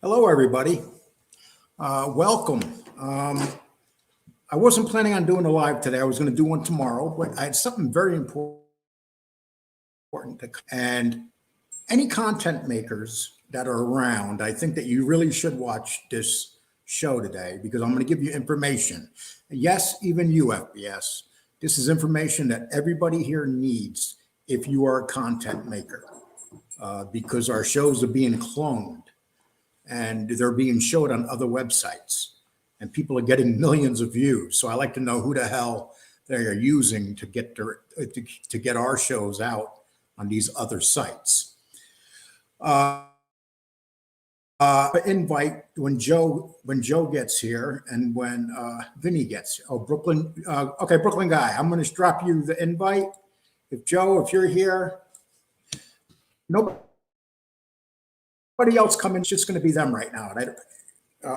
Hello, everybody. Welcome. I wasn't planning on doing a live today. I was going to do one tomorrow, but I had something very important to. And any content makers that are around, I think that you really should watch this show today because I'm going to give you information. Yes, even you, FBS. This is information that everybody here needs if you are a content maker because our shows are being cloned and they're being showed on other websites and people are getting millions of views. So I like to know who the hell they are using to get to get our shows out on these other sites. Invite when Joe gets here and when Vinny gets here. Oh, Brooklyn. Okay, Brooklyn guy. I'm going to drop you the invite. If you're here, nobody else come in. It's just going to be them right now.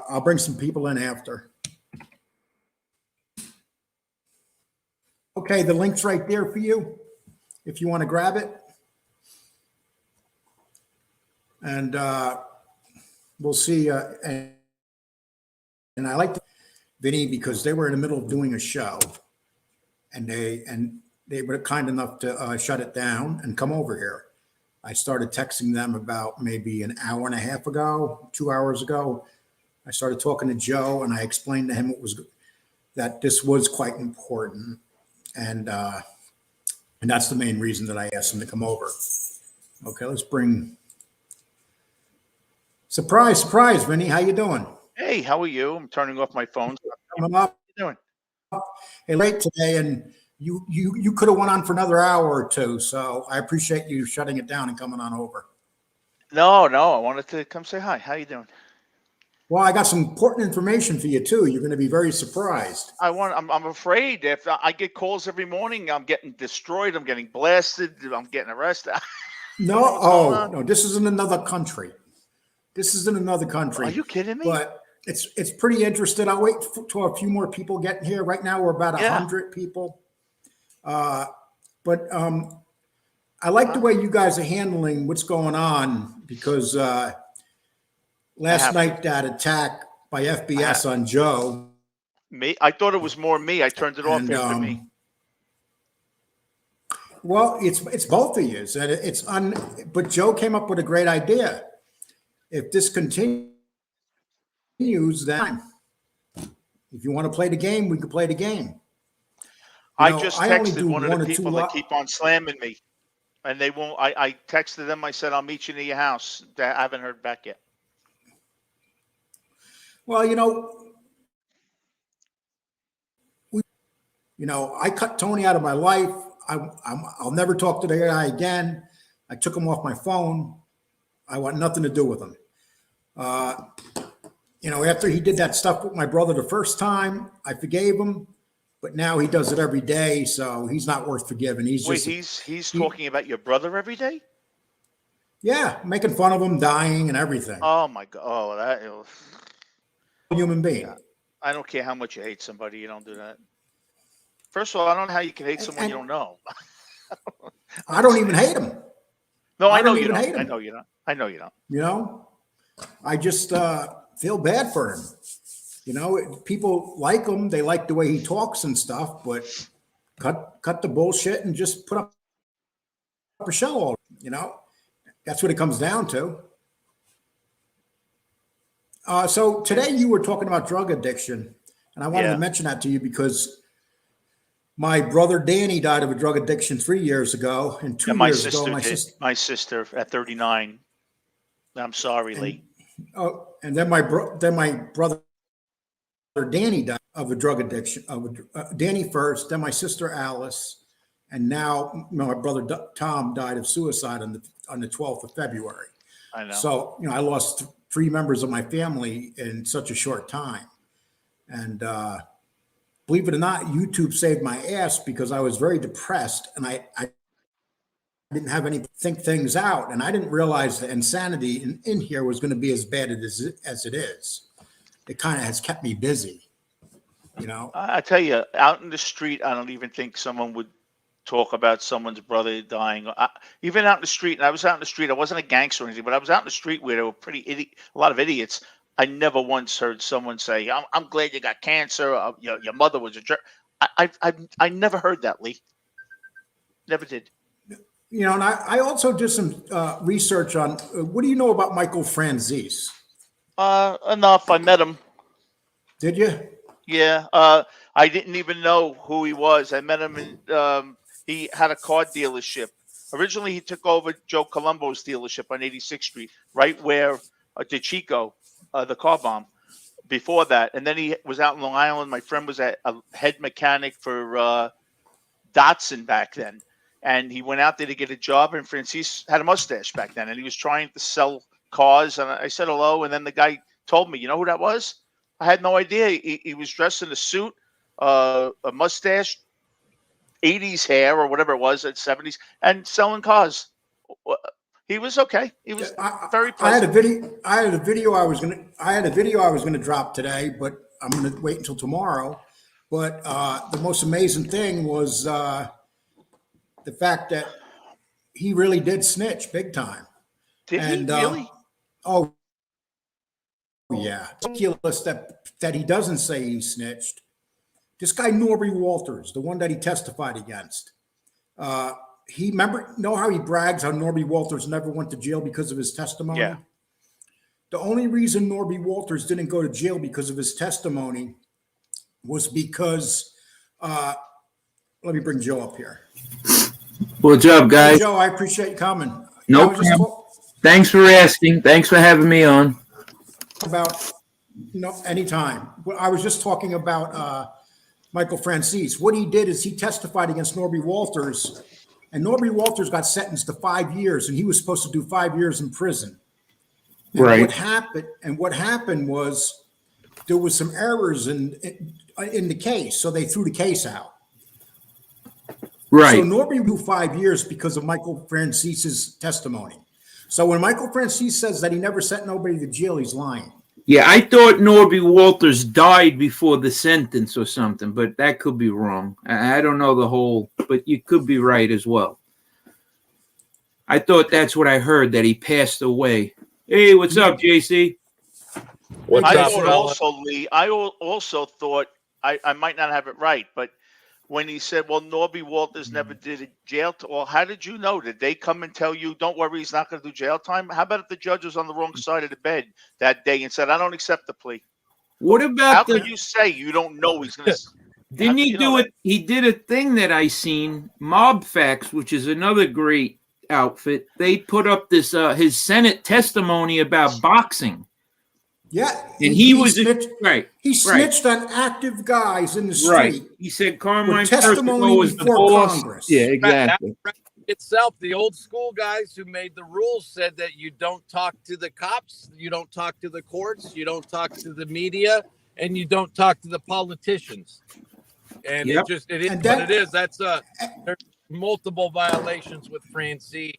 I'll bring some people in after. Okay, the link's right there for you if you want to grab it. And we'll see. And I like Vinny because they were in the middle of doing a show, and they were kind enough to shut it down and come over here. I started texting them about maybe an hour and a half ago, 2 hours ago. I started talking to Joe, and I explained to him that this was quite important, and that's the main reason that I asked him to come over. Okay, let's bring. Surprise, surprise, Vinny. How you doing? Hey, how are you? I'm turning off my phone. Coming up. How you doing? Hey, late today, and you could have went on for another hour or two. So I appreciate you shutting it down and coming on over. No, I wanted to come say hi. How you doing? Well, I got some important information for you too. You're going to be very surprised. I'm afraid if I get calls every morning, I'm getting destroyed. I'm getting blasted. I'm getting arrested. No, this is in another country. This is in another country. Are you kidding me? But it's pretty interesting. I'll wait till a few more people get here. Right now, we're about 100 people. But I like the way you guys are handling what's going on because last night that attack by FBS on Joe. Me? I thought it was more me. I turned it off after me. Well, it's both of you. But Joe came up with a great idea. If this continues, then if you want to play the game, we can play the game. I just texted one of the people that keep on slamming me, and they won't. I texted them. I said, I'll meet you near your house. I haven't heard back yet. Well, I cut Tony out of my life. I'll never talk to the guy again. I took him off my phone. I want nothing to do with him. After he did that stuff with my brother the first time, I forgave him. But now he does it every day, so he's not worth forgiving. He's talking about your brother every day? Yeah, making fun of him, dying, and everything. Oh my God! Oh, that human being. I don't care how much you hate somebody, you don't do that. First of all, I don't know how you can hate someone you don't know. I don't even hate him. No, I know you don't. I know you don't. I know you don't. I just feel bad for him. People like him. They like the way he talks and stuff, but cut the bullshit and just put up a show. That's what it comes down to. So today you were talking about drug addiction, and I wanted to mention that to you because my brother Danny died of a drug addiction 3 years ago, and 2 years ago my sister at 39. I'm sorry, Lee. And then my brother Danny died of a drug addiction. Danny first, then my sister Alice, and now my brother Tom died of suicide on the 12th of February. I know. So I lost 3 members of my family in such a short time, and believe it or not, YouTube saved my ass because I was very depressed and I didn't have any think things out, and I didn't realize the insanity in here was going to be as bad as it is. It kind of has kept me busy, I tell you, out in the street, I don't even think someone would talk about someone's brother dying. Even out in the street, and I was out in the street. I wasn't a gangster or anything, but I was out in the street where there were a lot of idiots. I never once heard someone say, "I'm glad you got cancer. Your mother was a jerk." I never heard that, Lee. Never did. You know, and I also did some research on what do you know about Michael Franzese? Enough. I met him. Did you? Yeah. I didn't even know who he was. I met him in. He had a car dealership. Originally, he took over Joe Colombo's dealership on 86th Street, right where DeChico, the car bomb. Before that, and then he was out in Long Island. My friend was a head mechanic for Datsun back then, and he went out there to get a job. And Francis had a mustache back then, and he was trying to sell cars. And I said hello, and then the guy told me, "You know who that was?" I had no idea. He was dressed in a suit, a mustache, 80s hair or whatever it was, at 70s, and selling cars. He was okay. He was very pleasant. I had a video I was gonna drop today, but I'm gonna wait until tomorrow. But the most amazing thing was the fact that he really did snitch big time. Did he really? Oh yeah, ridiculous that he doesn't say he snitched. This guy Norby Walters, the one that he testified against. Know how he brags how Norby Walters never went to jail because of his testimony? Yeah. The only reason Norby Walters didn't go to jail because of his testimony was because, let me bring Joe up here. What's up, guys? Hey, Joe, I appreciate you coming. No problem. Thanks for asking. Thanks for having me on. Anytime. Well, I was just talking about Michael Franzese. What he did is he testified against Norby Walters. And Norby Walters got sentenced to 5 years, and he was supposed to do 5 years in prison. And right. What happened was there was some errors in the case, so they threw the case out. Right. So Norby do 5 years because of Michael Francese's testimony. So when Michael Franzese says that he never sent nobody to jail, he's lying. Yeah, I thought Norby Walters died before the sentence or something, but that could be wrong. I don't know the whole, but you could be right as well. I thought that's what I heard, that he passed away. Hey, what's up, JC? I also thought, I might not have it right, but when he said, well, Norby Walters never did a jail time, well, how did you know? Did they come and tell you, don't worry, he's not going to do jail time? How about if the judge was on the wrong side of the bed that day and said, I don't accept the plea? What about how can you say you don't know he's going to? Didn't he do it? He did a thing that I seen, Mob Facts, which is another great outfit. They put up this his Senate testimony about boxing. Yeah, and he was snitched, right. He snitched on active guys in the street. Right. He said Carmine testimony was before the boss. Congress. Yeah, exactly. Itself, the old school guys who made the rules said that you don't talk to the cops, you don't talk to the courts, you don't talk to the media, and you don't talk to the politicians. And it is what it is. That's there's multiple violations with Franzese.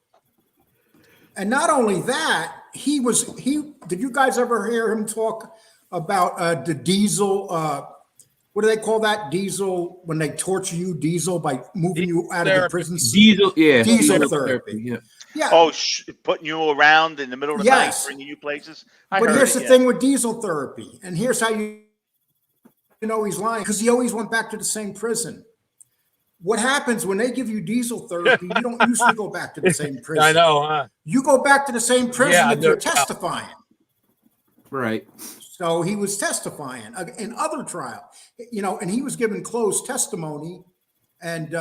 And not only that, did you guys ever hear him talk about the diesel, what do they call that? Diesel, when they torture you, diesel by moving you out of the prison. Diesel, yeah. Diesel therapy. Yeah. Yeah. Oh, putting you around in the middle of the night, bringing you places. But here's the thing with diesel therapy, and here's how you know he's lying, because he always went back to the same prison. What happens when they give you diesel therapy, you don't usually go back to the same prison. I know, huh? You go back to the same prison if you're testifying. Right. So he was testifying in other trial, and he was given closed testimony, and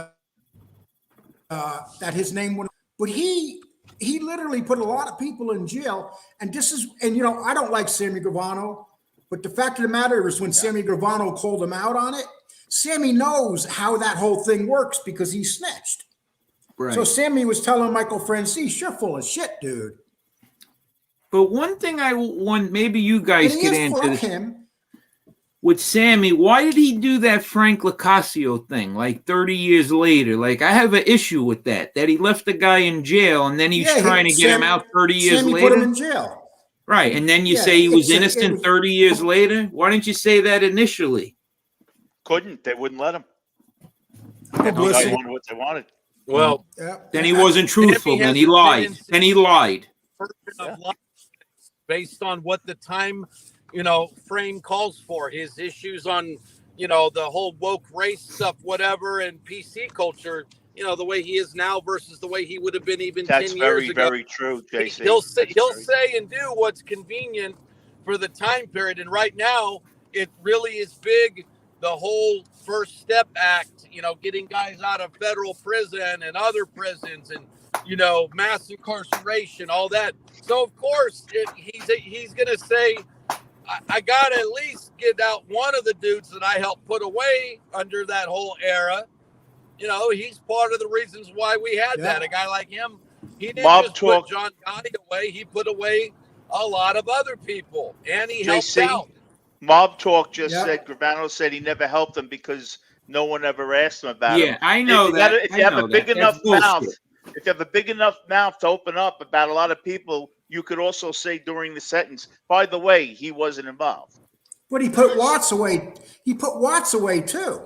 that his name would. But he literally put a lot of people in jail, and I don't like Sammy Gravano, but the fact of the matter is when Sammy Gravano called him out on it, Sammy knows how that whole thing works because he snitched. Right. So Sammy was telling Michael Franzese, you're full of shit, dude. But one thing maybe you guys could answer this. With Sammy, why did he do that Frank Locascio thing like 30 years later? Like, I have an issue with that he left the guy in jail and then he's trying to get him out 30 years Sammy later. Put him in jail. Right. And then you say he was innocent 30 years later. Why didn't you say that initially? Couldn't. They wouldn't let him. Listen, what they wanted. Well, Then he wasn't truthful. Sammy Then he hasn't lied. been in Then he lied. of life based on what the time, frame calls for. His issues on, the whole woke race stuff, whatever, and PC culture. The way he is now versus the way he would have been even That's 10 years very, ago. very true, JC. He'll say That's very- and do what's convenient for the time period. And right now, it really is big. The whole First Step Act, getting guys out of federal prison and other prisons, and mass incarceration, all that. So of course, he's going to say, I got to at least get out one of the dudes that I helped put away under that whole era. He's part of the reasons why we had that. A guy like him, he didn't just put John Gotti away. He put away a lot of other people, and he helped out. Mob Talk just said, Gravano said he never helped them because no one ever asked him about it. Yeah, I know that. If you have a big enough mouth to open up about a lot of people, you could also say during the sentence, by the way, he wasn't involved. But he put Watts away. He put Watts away too.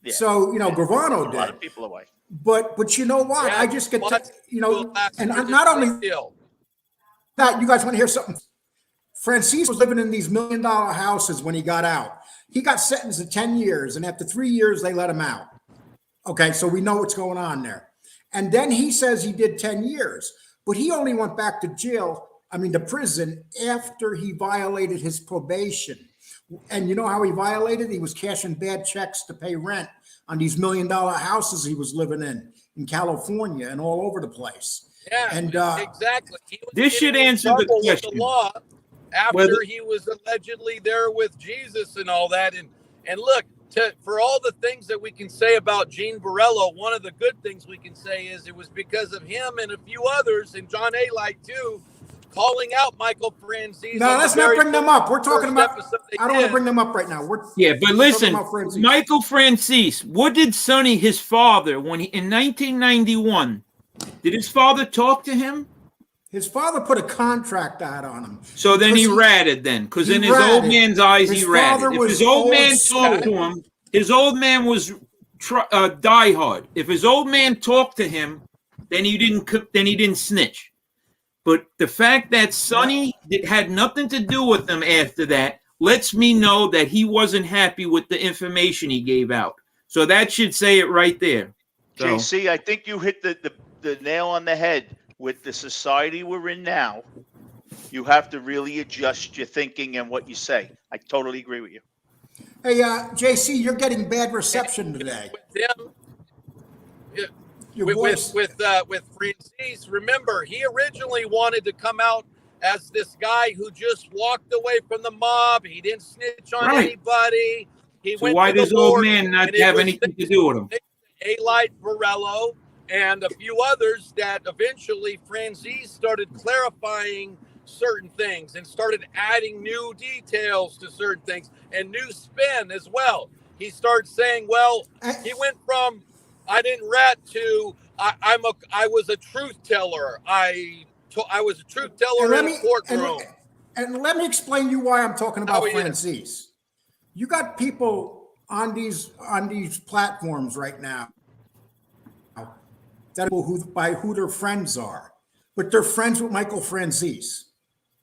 Yeah. So, Gravano did. A lot of people away. But you know what? I just get to, and not only deal. that, you guys want to hear something? Francis was living in these $1 million houses when he got out. He got sentenced to 10 years, and after 3 years, they let him out. Okay, so we know what's going on there. And then he says he did 10 years, but he only went back to to prison after he violated his probation. And you know how he violated? He was cashing bad checks to pay rent on these $1 million houses he was living in California and all over the place. Yeah, and exactly. This should answer the question. The law after he was allegedly there with Jesus and all that. And look, for all the things that we can say about Gene Borrello, one of the good things we can say is it was because of him and a few others, and John A. Light too, calling out Michael Franzese. No, let's not bring them up. We're talking about. I don't want to bring them up right now. But listen, Michael Franzese. What did Sonny, his father, when in 1991, did his father talk to him? His father put a contract out on him. So then he ratted because in his old man's eyes, he ratted. If his old man talked to him, his old man was diehard. If his old man talked to him, then he didn't snitch. But the fact that Sonny had nothing to do with them after that lets me know that he wasn't happy with the information he gave out. So that should say it right there. So. JC, I think you hit the nail on the head. With the society we're in now, you have to really adjust your thinking and what you say. I totally agree with you. Hey, JC, you're getting bad reception today. With Franzese, remember, he originally wanted to come out as this guy who just walked away from the mob. He didn't snitch on anybody. Why does old man not have anything to do with him? A. Light Borrello and a few others that eventually Franzese started clarifying certain things and started adding new details to certain things and new spin as well. He started saying, well, he went from I didn't rat to I was a truth teller. I was a truth teller in a courtroom. And let me explain you why I'm talking about Franzese. You got people on these platforms right now that by who their friends are, but they're friends with Michael Franzese.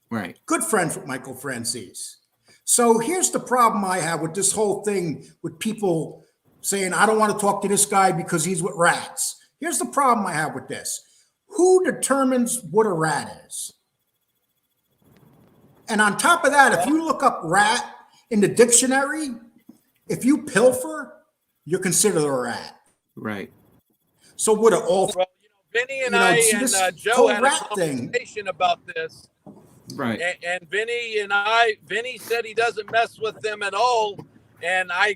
Right. Good friends with Michael Franzese. So here's the problem I have with this whole thing with people saying, I don't want to talk to this guy because he's with rats. Here's the problem I have with this. Who determines what a rat is? And on top of that, if you look up rat in the dictionary, if you pilfer, you're considered a rat. Right. So would it all? Well, Vinny and I and Joe had a conversation about this. Right. And Vinny said he doesn't mess with them at all, and I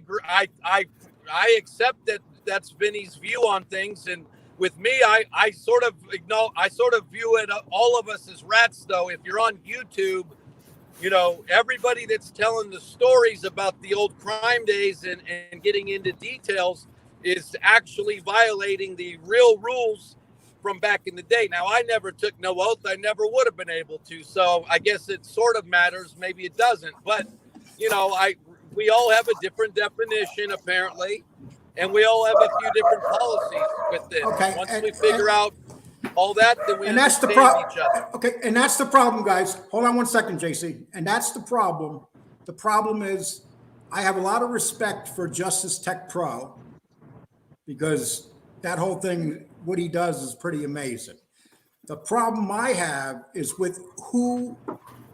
accept that that's Vinny's view on things. And with me, I sort of view it all of us as rats. Though, if you're on YouTube, everybody that's telling the stories about the old crime days and getting into details is actually violating the real rules from back in the day. Now, I never took no oath. I never would have been able to. So I guess it sort of matters. Maybe it doesn't. But, we all have a different definition, apparently. and we all have a few different policies with this. Okay, Once and- we figure out all that, then we And that's the understand problem. each other. Okay, and that's the problem, guys. Hold on one second, JC. And that's the problem. The problem is I have a lot of respect for Justice Tech Pro because that whole thing, what he does is pretty amazing. The problem I have is with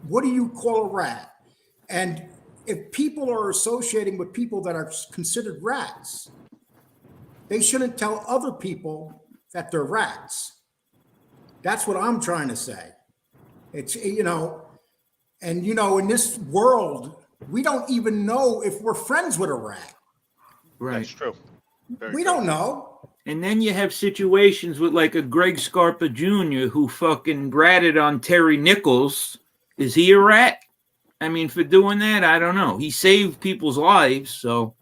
what do you call a rat? And if people are associating with people that are considered rats, they shouldn't tell other people that they're rats. That's what I'm trying to say. It's, and in this world, we don't even know if we're friends with a rat. Right. That's true. Very We true. don't know. And then you have situations with like a Greg Scarpa Jr. who fucking ratted on Terry Nichols. Is he a rat? I mean, for doing that, I don't know. He saved people's lives, so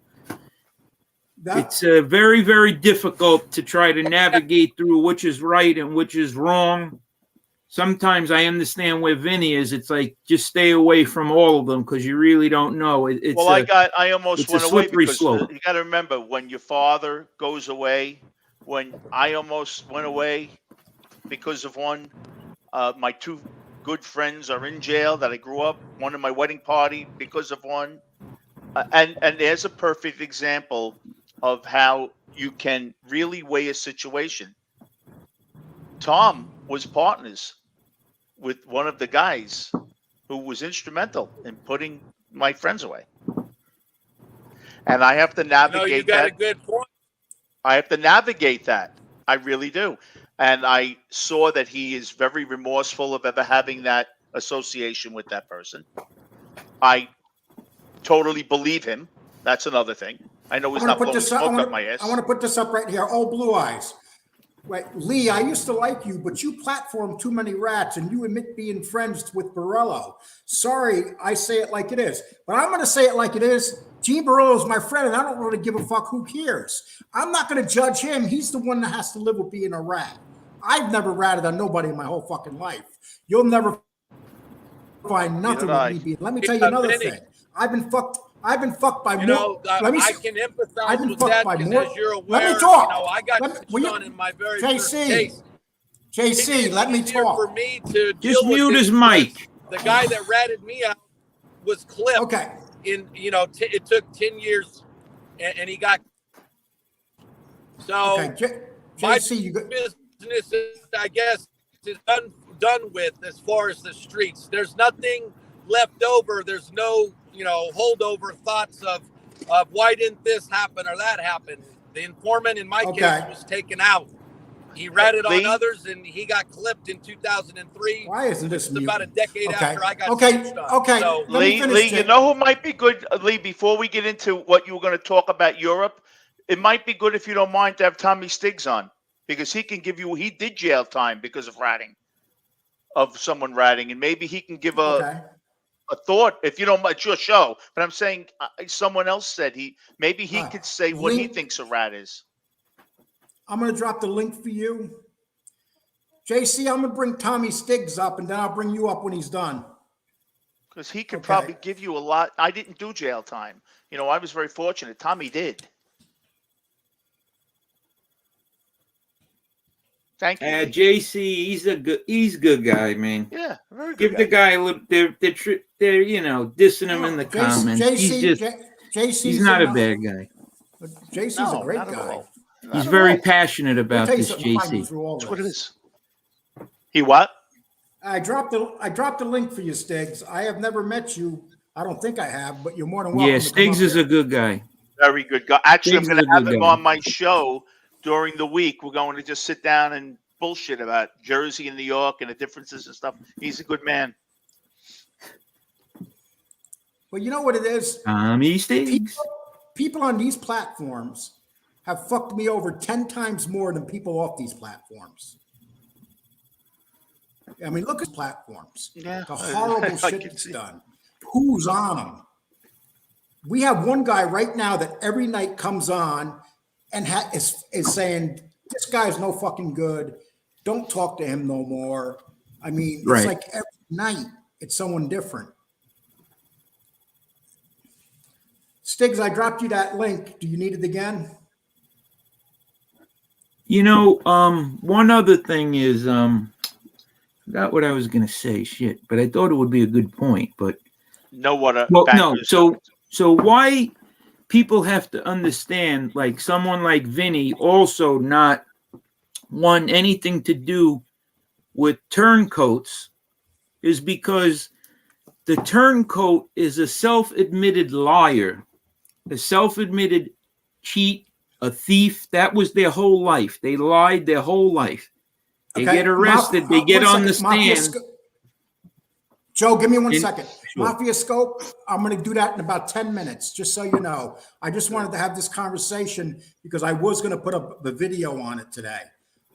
it's very, very difficult to try to navigate through which is right and which is wrong. Sometimes I understand where Vinny is. It's like just stay away from all of them because you really don't know. I almost it's went a away slippery because slope. you got to remember when your father goes away. When I almost went away because of one, my two good friends are in jail that I grew up. One in my wedding party because of one, and there's a perfect example of how you can really weigh a situation. Tom was partners with one of the guys who was instrumental in putting my friends away. And I have to navigate you got that. a good point. I have to navigate that. I really do. And I saw that he is very remorseful of ever having that association with that person. I totally believe him. That's another thing. I know he's not blowing smoke up my ass. I want to put this up right here. Oh, Blue Eyes. Right, Lee, I used to like you, but you platform too many rats and you admit being friends with Borello. Sorry, I say it like it is, but I'm going to say it like it is. Gene Borello is my friend, and I don't really give a fuck who cares. I'm not going to judge him. He's the one that has to live with being a rat. I've never ratted on nobody in my whole fucking life. You'll never find nothing with me being. Let me tell you another thing. I've been fucked by more. I can empathize with that because as you're aware, let me talk. I got done in my very first case. JC, let me talk. For me to just mute his mic. The guy that ratted me out was clipped. Okay. It took 10 years, and he got. So JC, you got business, I guess, is done with as far as the streets. There's nothing left over. There's no holdover thoughts of why didn't this happen or that happen. The informant in my case was taken out. He ratted on others and he got clipped in 2003. Why isn't this about a decade after I got snitched on? Okay. So, Lee, you know who might be good, Lee, before we get into what you were going to talk about Europe, it might be good if you don't mind to have Tommy Stiggs on because he did jail time because of ratting, of someone ratting, and maybe he can give a thought, if you don't, it's your show, but I'm saying someone else said maybe he could say what he thinks a rat is. I'm going to drop the link for you. JC, I'm going to bring Tommy Stiggs up and then I'll bring you up when he's done. Because he could probably give you a lot. I didn't do jail time. I was very fortunate. Tommy did. Thank you. JC, he's a good guy, man. Yeah, very good. Give the guy a little. They're dissing him in the comments. He's not a bad guy. JC's a great guy. He's very passionate about this, JC. That's what it is. He what? I dropped the link for you, Stiggs. I have never met you. I don't think I have, but you're more than welcome. Yeah, Stiggs is a good guy. Very good guy. Actually, I'm going to have him on my show during the week. We're going to just sit down and bullshit about Jersey and New York and the differences and stuff. He's a good man. Well, you know what it is? Tommy Stiggs. People on these platforms have fucked me over 10 times more than people off these platforms. I mean, look at platforms. Yeah, the horrible shit that's done. Who's on them? We have one guy right now that every night comes on and is saying, this guy's no fucking good. Don't talk to him no more. I mean, it's like every night it's someone different. Stiggs, I dropped you that link. Do you need it again? One other thing is, forgot what I was gonna say. Shit, but I thought it would be a good point. But Know what a well, banker no. is. So why people have to understand, like someone like Vinny, also not want anything to do with turncoats, is because the turncoat is a self-admitted liar, a self-admitted cheat, a thief. That was their whole life. They lied their whole life. They get arrested. They get on the stand. Joe, give me 1 second. Sure. Mafia Scope, I'm going to do that in about 10 minutes, just so you know. I just wanted to have this conversation because I was going to put up the video on it today,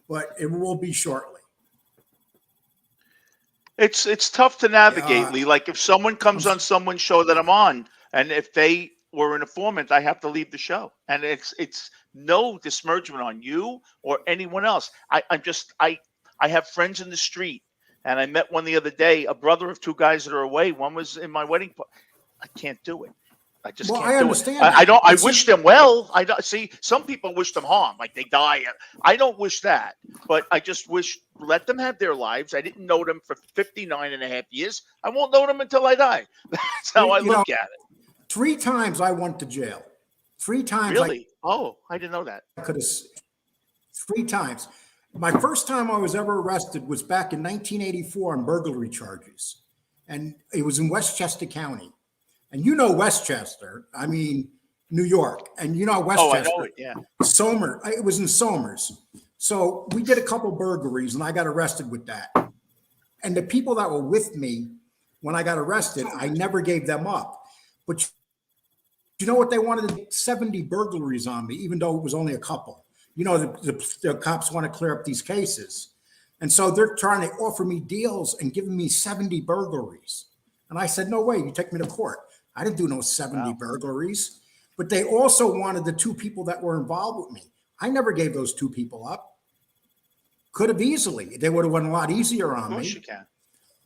but it will be shortly. It's tough to navigate, Lee. Like if someone comes on someone's show that I'm on, and if they were an informant, I have to leave the show. And it's no dismergement on you or anyone else. I have friends in the street. And I met one the other day, a brother of two guys that are away. One was in my wedding. I can't do it. I just can't do it. I understand. I wish them well. I don't see some people wish them harm, like they die. I don't wish that, but I just wish let them have their lives. I didn't know them for 59 and a half years. I won't know them until I die. That's how I look at it. 3 times I went to jail. 3 times. Really? I didn't know that. I could have 3 times. My first time I was ever arrested was back in 1984 on burglary charges. And it was in Westchester County. And Westchester, I mean, New York. And Westchester. Oh, I know it, yeah. Somers, it was in Somers. So we did a couple burglaries and I got arrested with that. And the people that were with me when I got arrested, I never gave them up. But you know what? They wanted to do 70 burglaries on me, even though it was only a couple. The cops want to clear up these cases. And so they're trying to offer me deals and giving me 70 burglaries. And I said, no way, you take me to court. I didn't do no 70 burglaries. But they also wanted the 2 people that were involved with me. I never gave those 2 people up. Could have easily. They would have went a lot easier on me. Of course you can.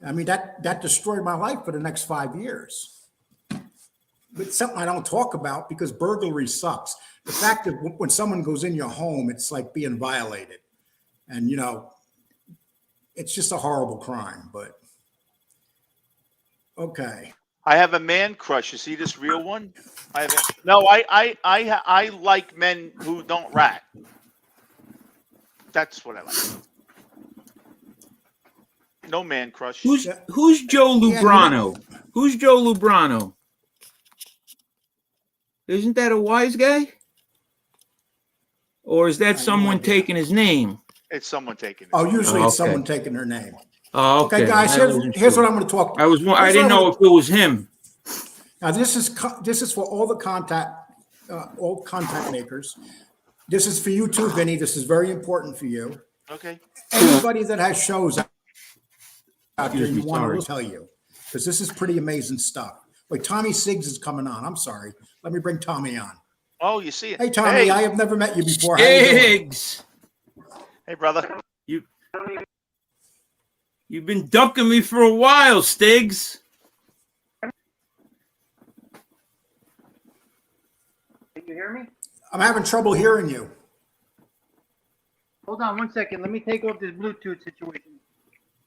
I mean, that destroyed my life for the next 5 years. But it's something I don't talk about because burglary sucks. The fact that when someone goes in your home, it's like being violated. And, it's just a horrible crime, but okay. I have a man crush. You see this real one? I like men who don't rat. That's what I like. No man crush. Who's Joe Lubrano? Who's Joe Lubrano? Isn't that a wise guy? Or is that someone taking his name? It's someone taking it. Oh, usually it's someone taking their name. Oh, okay. Guys, here's what I'm going to talk about. I didn't know if it was him. Now, this is for all the all contact makers. This is for you too, Vinny. This is very important for you. Okay. Anybody that has shows out there, you want to tell you, because this is pretty amazing stuff. Wait, Tommy Siggs is coming on. I'm sorry. Let me bring Tommy on. Oh, you see it. Hey, Tommy, I have never met you before. Siggs. Hey, brother. You've been ducking me for a while, Stiggs. Can you hear me? I'm having trouble hearing you. Hold on 1 second. Let me take off this Bluetooth situation.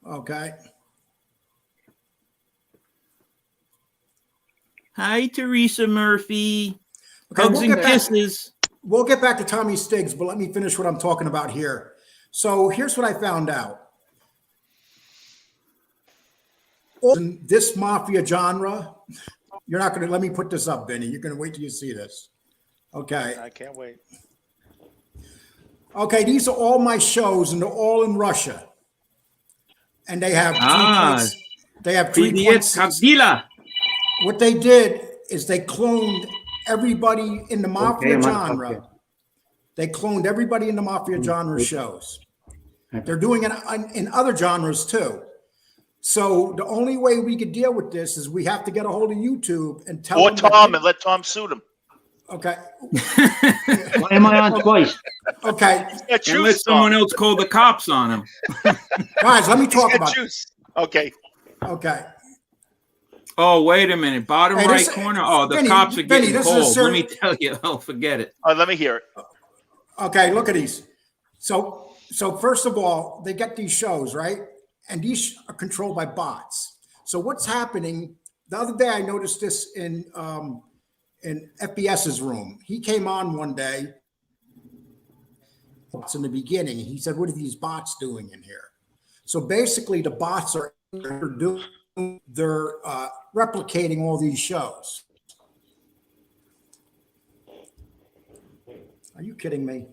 Okay. Hi, Teresa Murphy. Okay, Hugs and kisses. We'll get back to Tommy Stiggs, but let me finish what I'm talking about here. So here's what I found out. In this mafia genre, you're not going to let me put this up, Vinny. You're going to wait till you see this. Okay. I can't wait. Okay, these are all my shows, and they're all in Russia. And they have they have 3.6. What they did is they cloned everybody in the mafia genre. Okay. They cloned everybody in the mafia genre shows. They're doing it in other genres too. So the only way we could deal with this is we have to get a hold of YouTube and tell them Tom and let Tom suit him. Okay. Why am I on twice? Okay. And let someone else call the cops on him. Guys, let me talk about juice. Okay. Okay. Oh, wait a minute. Bottom right corner. Oh, the cops are getting cold. Let me tell you. Oh, forget it. Let me hear it. Okay, look at these. So first of all, they get these shows, right? And these are controlled by bots. So what's happening? The other day, I noticed this in FBS's room. He came on one day. It's in the beginning. He said, "What are these bots doing in here?" So basically, the bots are they're replicating all these shows. Are you kidding me?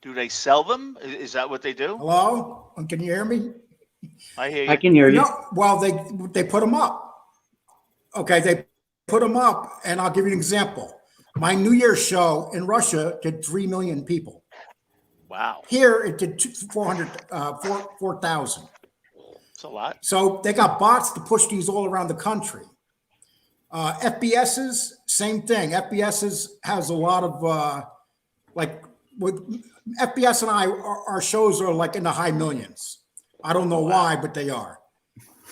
Do they sell them? Is that what they do? Hello? Can you hear me? I hear you. I can hear you. No. Well, they put them up. Okay, they put them up, and I'll give you an example. My New Year's show in Russia did 3 million people. Wow, Here it did 4,000. it's a lot. So they got bots to push these all around the country. FBS's, same thing. FBS's has a lot of like with FBS and our shows are like in the high millions. I don't know why, but they are.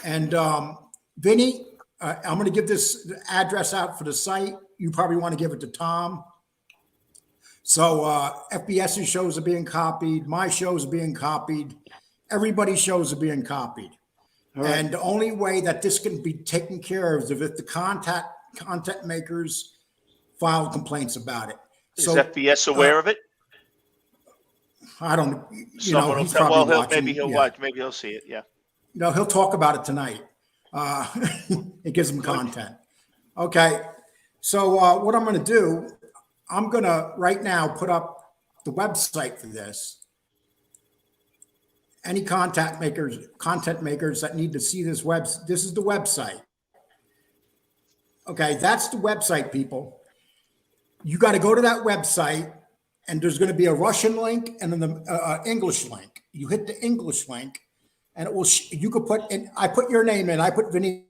And Vinny, I'm going to give this address out for the site. You probably want to give it to Tom. So FBS's shows are being copied. My shows are being copied. Everybody's shows are being copied. Right. And the only way that this can be taken care of is if the content makers file complaints about it. Is So FBS aware of it? I don't, Someone will he's tell- probably well, watching. maybe he'll Yeah. watch. Maybe he'll see it. Yeah. He'll talk about it tonight. It gives him content. Okay. So what I'm going to do, I'm going to right now put up the website for this. Any content makers that need to see this this is the website. Okay, that's the website, people. You got to go to that website, and there's going to be a Russian link and then the English link. You hit the English link, and it will. You could put in. I put your name in. I put Vinny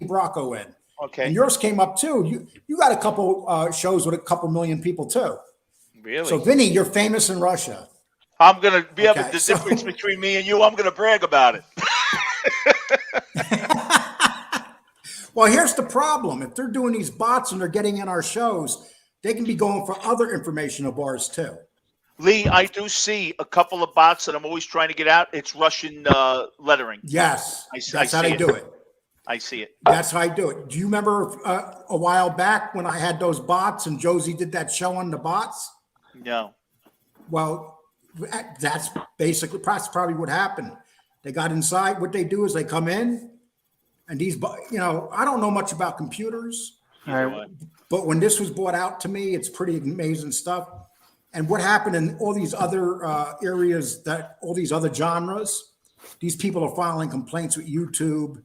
Bracco in. Okay. And yours came up too. You got a couple shows with a couple million people too. Really? So Vinny, you're famous in Russia. I'm gonna be able Okay, the so- difference between me and you. I'm gonna brag about it. Well, here's the problem. If they're doing these bots and they're getting in our shows, they can be going for other information of ours too. Lee, I do see a couple of bots that I'm always trying to get out. It's Russian lettering. Yes, I see that's how they it. do it. I see it. That's how I do it. Do you remember a while back when I had those bots and Josie did that show on the bots? No. Well, that's probably what happened. They got inside. What they do is they come in, and these, I don't know much about computers, All right. but when this was brought out to me, it's pretty amazing stuff. And what happened in all these other areas, all these other genres, these people are filing complaints with YouTube,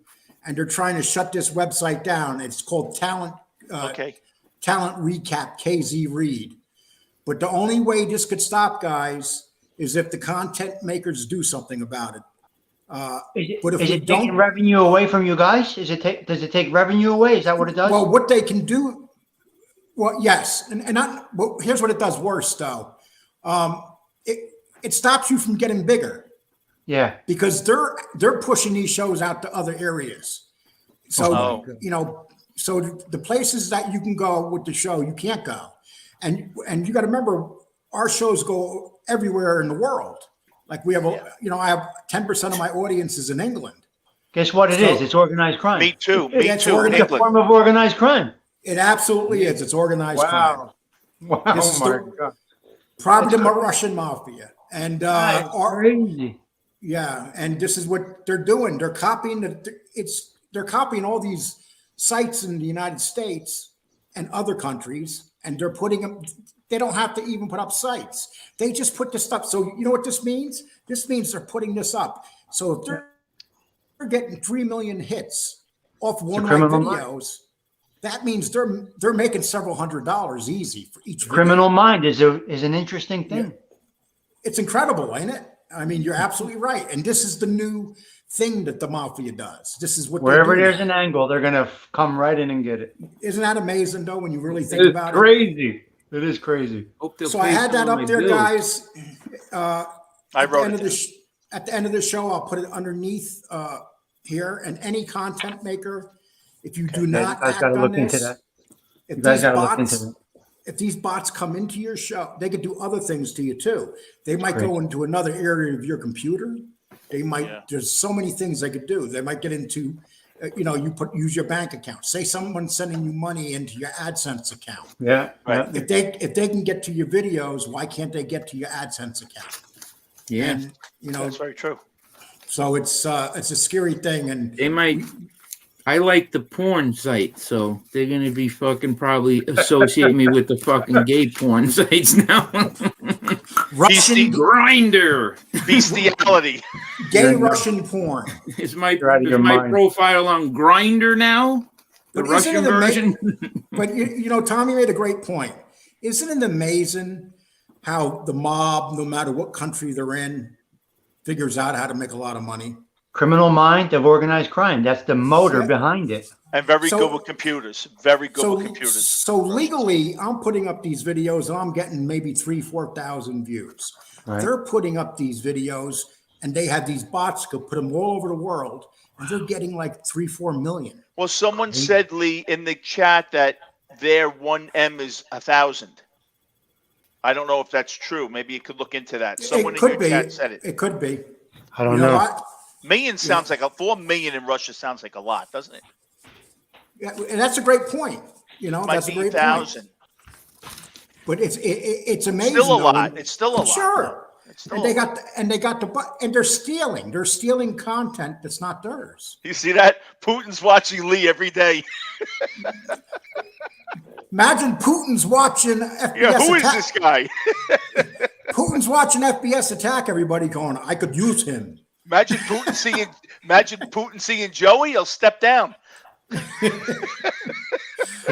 and they're trying to shut this website down. It's called Talent Okay. Recap, KZ Read. But the only way this could stop, guys, is if the content makers do something about it. But if Is we it taking don't- revenue away from you guys? Does it take revenue away? Is that what it does? Well, what they can do, well, yes, well, here's what it does worse, though. It stops you from getting bigger Yeah. because they're pushing these shows out to other areas. So Oh. so the places that you can go with the show, you can't go, and you got to remember our shows go everywhere in the world. Like we have, I have 10% of my audience is in England. Guess what it So- is? It's organized crime. Me too. Me That's too. organized- It's a form of organized crime. It absolutely is. It's organized crime. Wow. This is my the- God. Probably the Russian mafia. And That's crazy. yeah, and this is what they're doing. They're copying they're copying all these sites in the United States and other countries, and they're putting them. They don't have to even put up sites. They just put this stuff. So you know what this means? This means they're putting this up. So if they're getting 3 million hits off one of my criminal videos, that means they're making several $100s easy for each video. Criminal mind is an interesting thing. It's incredible, ain't it? I mean, you're absolutely right. And this is the new thing that the mafia does. This is what they Wherever do there's now. an angle, they're gonna come right in and get it. Isn't that amazing, though, when you really think It's about crazy. It is crazy. Hope they'll it? So I pay had that some of up my there, bills. guys. I At the wrote end it. of at the end of the show, I'll put it underneath here. And any content maker, if you do not You guys act gotta on look into this, that. if You guys these gotta look bots, into that. if these bots come into your show, they could do other things to you too. They might Great. go into another area of your computer. They might, Yeah. there's so many things they could do. They might get into, use your bank account. Say someone's sending you money into your AdSense account. Yeah. Right. Yeah. If they can get to your videos, why can't they get to your AdSense account? Yeah. And, That's very true. so it's a scary thing. And They might. I like the porn site, so they're gonna be fucking probably associate me with the fucking gay porn sites now. Russian, Grinder Bestiality. gay Russian porn. is my You're out of your my mind. profile on Grinder now. The But isn't Russian it version. But Tommy made a great point. Isn't it amazing how the mob, no matter what country they're in, figures out how to make a lot of money? Criminal mind of organized crime. That's the motor Yeah. behind it. And very So- good with computers. Very good So, with computers. so legally, I'm putting up these videos and I'm getting maybe 3,000-4,000 views. Right. They're putting up these videos and they have these bots go put them all over the world, and they're getting like 3-4 million. Well, someone said, Lee, in the chat that their 1M is 1,000. I don't know if that's true. Maybe you could look into that. Someone It in your could be. chat said it. It could be. I don't know. Million sounds like 4 million in Russia sounds like a lot, doesn't it? And that's a great point. Might That's a be great 1,000. point. But it's amazing. Still a though, lot. when- It's still a lot. Sure. It's still And a they lot. got and they're stealing. They're stealing content that's not theirs. You see that? Putin's watching Lee every day. Imagine Putin's watching FBS Yeah, who is attack. this guy? Putin's watching FBS attack everybody going, I could use him. Imagine Putin seeing Joey, he'll step down.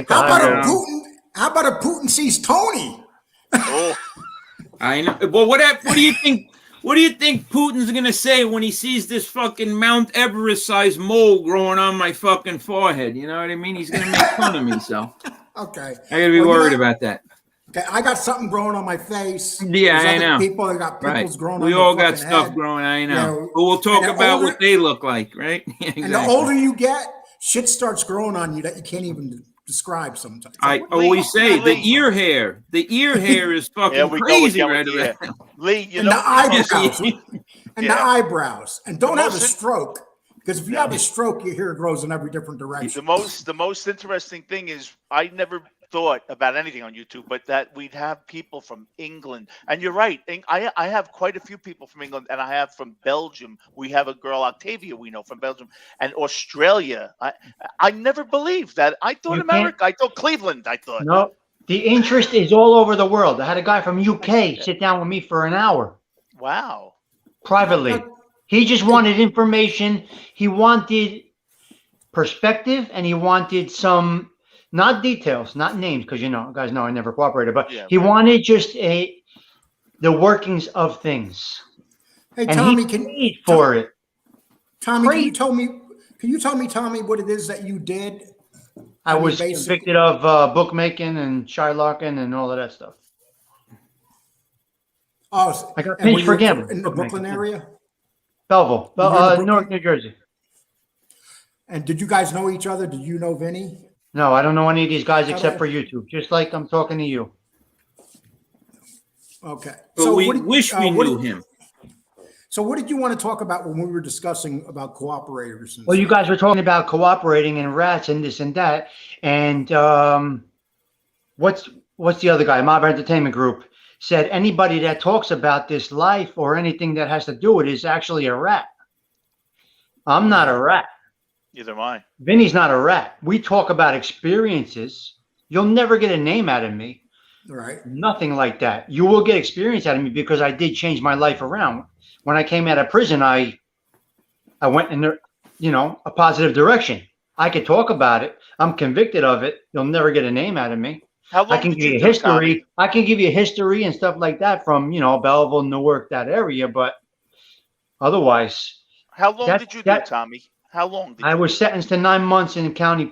How about a Putin sees Tony? Oh, I know. Well, what do you think? What do you think Putin's gonna say when he sees this fucking Mount Everest-sized mole growing on my fucking forehead? You know what I mean? He's gonna make fun of me. So Okay. I gotta be Well, worried about that. Okay, I got something growing on my face. Yeah, There's I other know. People that got Right. pimples growing on We their all got fucking stuff head. growing. I know. know, But we'll talk and the about older- what they look like, right? Yeah, And the exactly. older you get, shit starts growing on you that you can't even describe sometimes. I Lee, always say the Lee. ear hair. The ear hair is fucking There we go crazy again right with the ear. around. Lee, you and know, the eyebrows. Yeah. And Yeah. the eyebrows. And don't The have a most- stroke. Because if you have a stroke, your hair grows in every different the direction. most interesting thing is I never thought about anything on YouTube, but that we'd have people from England. And you're right. I have quite a few people from England, and I have from Belgium. We have a girl, Octavia, we know from Belgium, and Australia. I never believed that. I thought You America. I thought Cleveland. I thought. No, the interest is all over the world. I had a guy from UK sit down with me for an hour Wow. privately. He just wanted information. He wanted perspective, and he wanted some, not details, not names, because guys know I never cooperated, but Yeah, he right. wanted just the workings of things, Hey, and Tommy, he paid for it. Tommy, Crazy. can you tell me, Tommy, what it is that you did? I mean, was basically- convicted of bookmaking and Shylocking and all of that stuff. Oh, I got and were pinched for you gambling. in the Brooklyn area? Belleville, You're in Brooklyn? Newark, New Jersey. And did you guys know each other? Did you know Vinny? No, I don't know any of these guys except Okay. for YouTube. Just like I'm talking to you. Okay. But we what did- wish we what knew did- him. So what did you want to talk about when we were discussing about cooperators? And Well, you guys were talking about cooperating and rats and this and that. And what's the other guy? Mob Entertainment Group said anybody that talks about this life or anything that has to do with it is actually a rat. I'm not a rat. Neither am I. Vinny's not a rat. We talk about experiences. You'll never get a name out of me. right. Nothing like that. You will get experience out of me because I did change my life around. When I came out of prison, I went in a positive direction. I could talk about it. I'm convicted of it. You'll never get a name out of me. How I long can did give you do, history. Tommy? I can give you history and stuff like that from, Belleville, Newark, that area. But otherwise, How long That- did you do, that- Tommy? How long did I you was do? sentenced to 9 months in county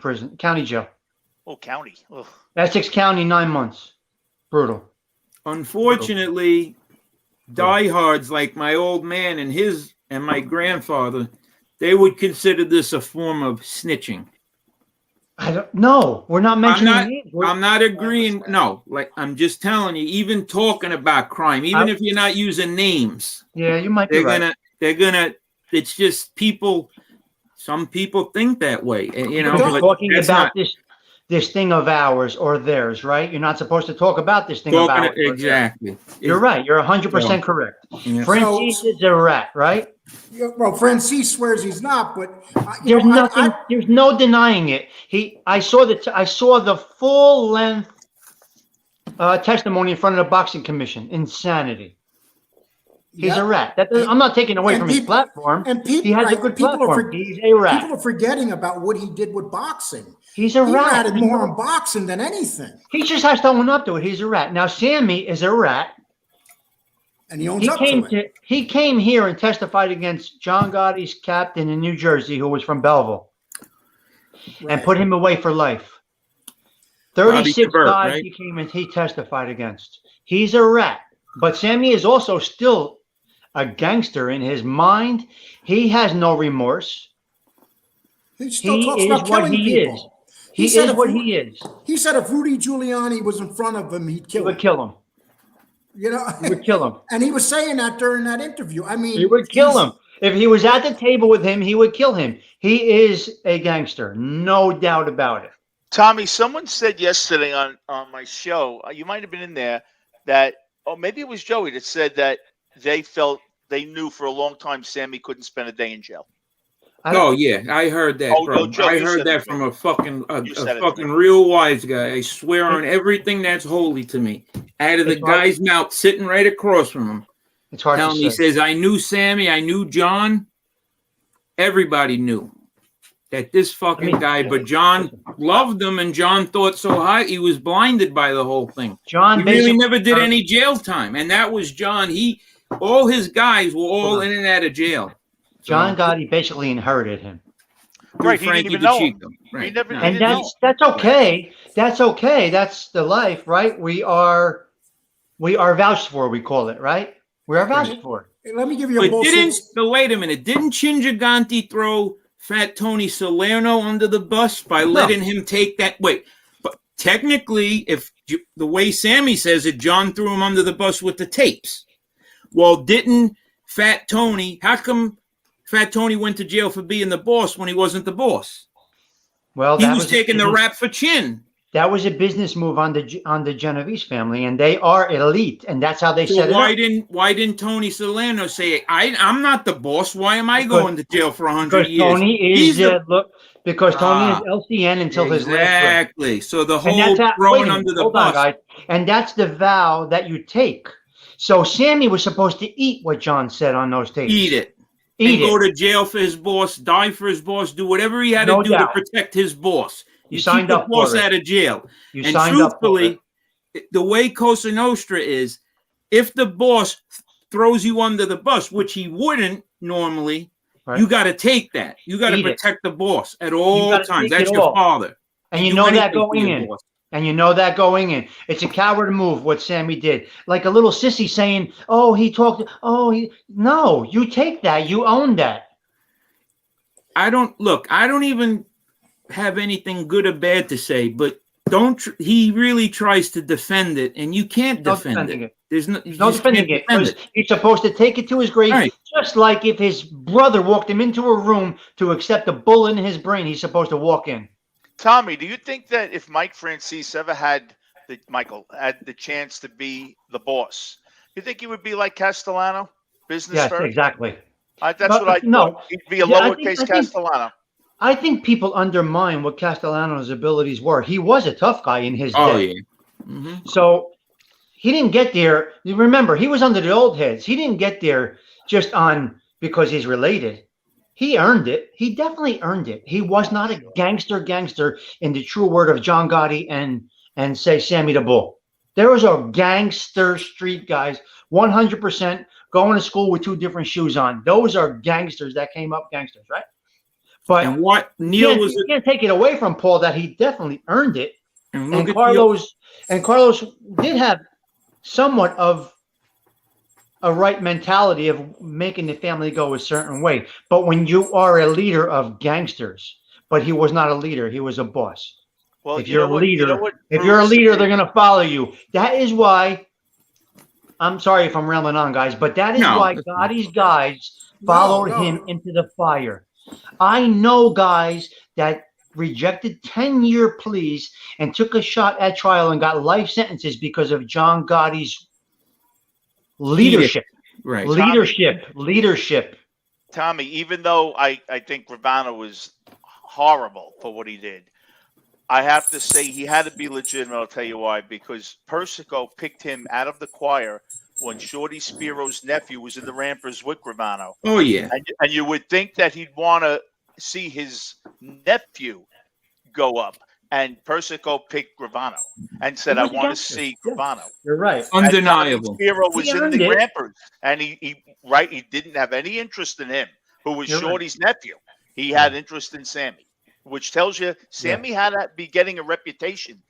jail. Oh, county. Ugh. Essex County, 9 months. Brutal. Unfortunately, diehards like my old man and my grandfather, they would consider this a form of snitching. I don't know. We're not mentioning names. I'm not agreeing. No, like I'm just telling you, even talking about crime, even if you're not using names, Yeah, you might be right. They're gonna, it's just people, some people think that way, you know. We're But talking that's about not this thing of ours or theirs, right? You're not supposed to talk about this thing of talking ours. or theirs. exactly. You're right. You're 100% correct. Yeah. Francis is a rat, right? Well, Francis swears he's not, but There's nothing. There's no denying it. I saw the full length testimony in front of the boxing commission. Insanity. He's a rat. I'm not taking away from his platform. And people, he has a good platform. He's a rat. People are forgetting about what he did with boxing. He's a rat. He ratted more on boxing than anything. He just has to own up to it. He's a rat. Now, Sammy is a rat. And he owns up to it. He came here and testified against John Gotti's captain in New Jersey, who was from Belleville, and put him away for life. 36 guys he came and he testified against. He's a rat. But Sammy is also still a gangster in his mind. He has no remorse. He still talks about killing people. He is what he is. He said if Rudy Giuliani was in front of him, he'd kill him. He would kill him. You know, he would kill him. And he was saying that during that interview. I mean, he would kill him. If he was at the table with him, he would kill him. He is a gangster, no doubt about it. Tommy, someone said yesterday on my show, you might have been in there, that, or maybe it was Joey that said that they knew for a long time Sammy couldn't spend a day in jail. Oh yeah, I heard that. I heard that from a fucking real wise guy. I swear on everything that's holy to me. Out of the guy's mouth, sitting right across from him. It's hard to say. He says, "I knew Sammy. I knew John. Everybody knew that this fucking guy, but John loved him, and John thought so high. He was blinded by the whole thing. John he really never did any jail time, and that was John. All his guys were all in and out of jail." John Gotti basically inherited him. Right, he didn't even know him. Right. And that's okay. That's okay. That's the life, right? We are vouched for, we call it, right? We are vouched for. Let me give you a bullshit. Wait a minute. Didn't Chinjaganti throw Fat Tony Salerno under the bus by letting him take that? Wait, but technically, if the way Sammy says it, John threw him under the bus with the tapes. Well, didn't Fat Tony, how come Fat Tony went to jail for being the boss when he wasn't the boss? Well, he was taking the rap for Chin. That was a business move on the Genovese family, and they are elite, and that's how they set it up. Why didn't Tony Salerno say, I'm not the boss? Why am I going to jail for 100 years? Tony is because Tony is LCN until his last breath. Exactly. So the whole throwing under the bus. Guys. And that's the vow that you take. So Sammy was supposed to eat what John said on those tapes. Eat it. Go to jail for his boss, die for his boss, do whatever he had to do to protect his boss. You signed up for it. Keep the boss out of jail. You signed up for it. The way Cosa Nostra is, if the boss throws you under the bus, which he wouldn't normally, you got to take that. You got to protect the boss at all times. That's your father. And you know that going in. And you know that going in. It's a coward move, what Sammy did. Like a little sissy saying, no, you take that. You own that. I don't even have anything good or bad to say, but he really tries to defend it, and you can't defend it. There's no defending it. He's supposed to take it to his grave, just like if his brother walked him into a room to accept a bullet in his brain, he's supposed to walk in. Tommy, do you think that if Mike Francis ever had the chance to be the boss, you think he would be like Castellano? Business first? Exactly. That's what I thought. He'd be a lowercase Castellano. I think people undermine what Castellano's abilities were. He was a tough guy in his day. Oh, yeah. Mm-hmm. So he didn't get there. You remember, he was under the old heads. He didn't get there just because he's related. He earned it. He definitely earned it. He was not a gangster in the true word of John Gotti and say Sammy the Bull. There was a gangster street guys, 100% going to school with two different shoes on. Those are gangsters that came up gangsters, right? But and what Neil was, you can't take it away from Paul that he definitely earned it. And Carlos did have somewhat of a right mentality of making the family go a certain way. But when you are a leader of gangsters, but he was not a leader. He was a boss. Well, If you you're know a what- you leader, know what, if you're a Bruce? leader, they're going to follow you. That is why, I'm sorry if I'm rambling on, guys, but that is No, why that's not Gotti's guys followed No. him into the fire. I know guys that rejected 10-year pleas and took a shot at trial and got life sentences because of John Gotti's leadership. Right. Leadership. Tommy, even though I think Gravano was horrible for what he did, I have to say he had to be legitimate. I'll tell you why. Because Persico picked him out of the choir when Shorty Spiro's nephew was in the Rampers with Gravano. Oh yeah. And you would think that he'd want to see his nephew go up. And Persico picked Gravano and said, He I was want to against it. see Yeah. Gravano. You're right. Undeniable. And Spiro was He in earned the it. Rampers, and he didn't have any interest in him, who was You're right. Shorty's nephew. He had interest in Sammy, which tells you Sammy had to be getting a reputation.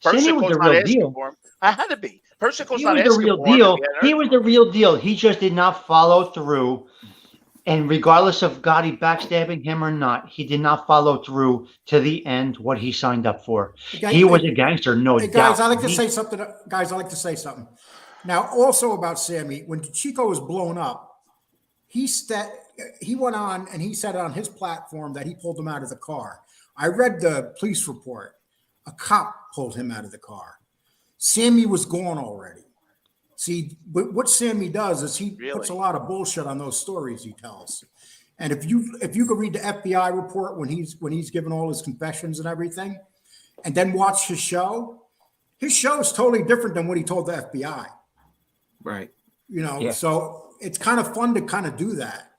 Sammy was Persico's the not real asking deal. for him. I had to be. Persico's He not was the asking real for him. deal. if had He earned was the real deal. He just did not follow through. And regardless of Gotti backstabbing him or not, he did not follow through to the end what he signed up for. He was a gangster, no Hey, doubt. guys, I like to say something. Guys, I like to say something. Now, also about Sammy, when Chico was blown up, he went on and he said on his platform that he pulled him out of the car. I read the police report. A cop pulled him out of the car. Sammy was gone already. See, but what Sammy does is he puts a lot of bullshit on those stories he tells. And if you could read the FBI report when he's given all his confessions and everything, and then watch his show is totally different than what he told the FBI. Right. You know, Yeah. so it's kind of fun to kind of do that.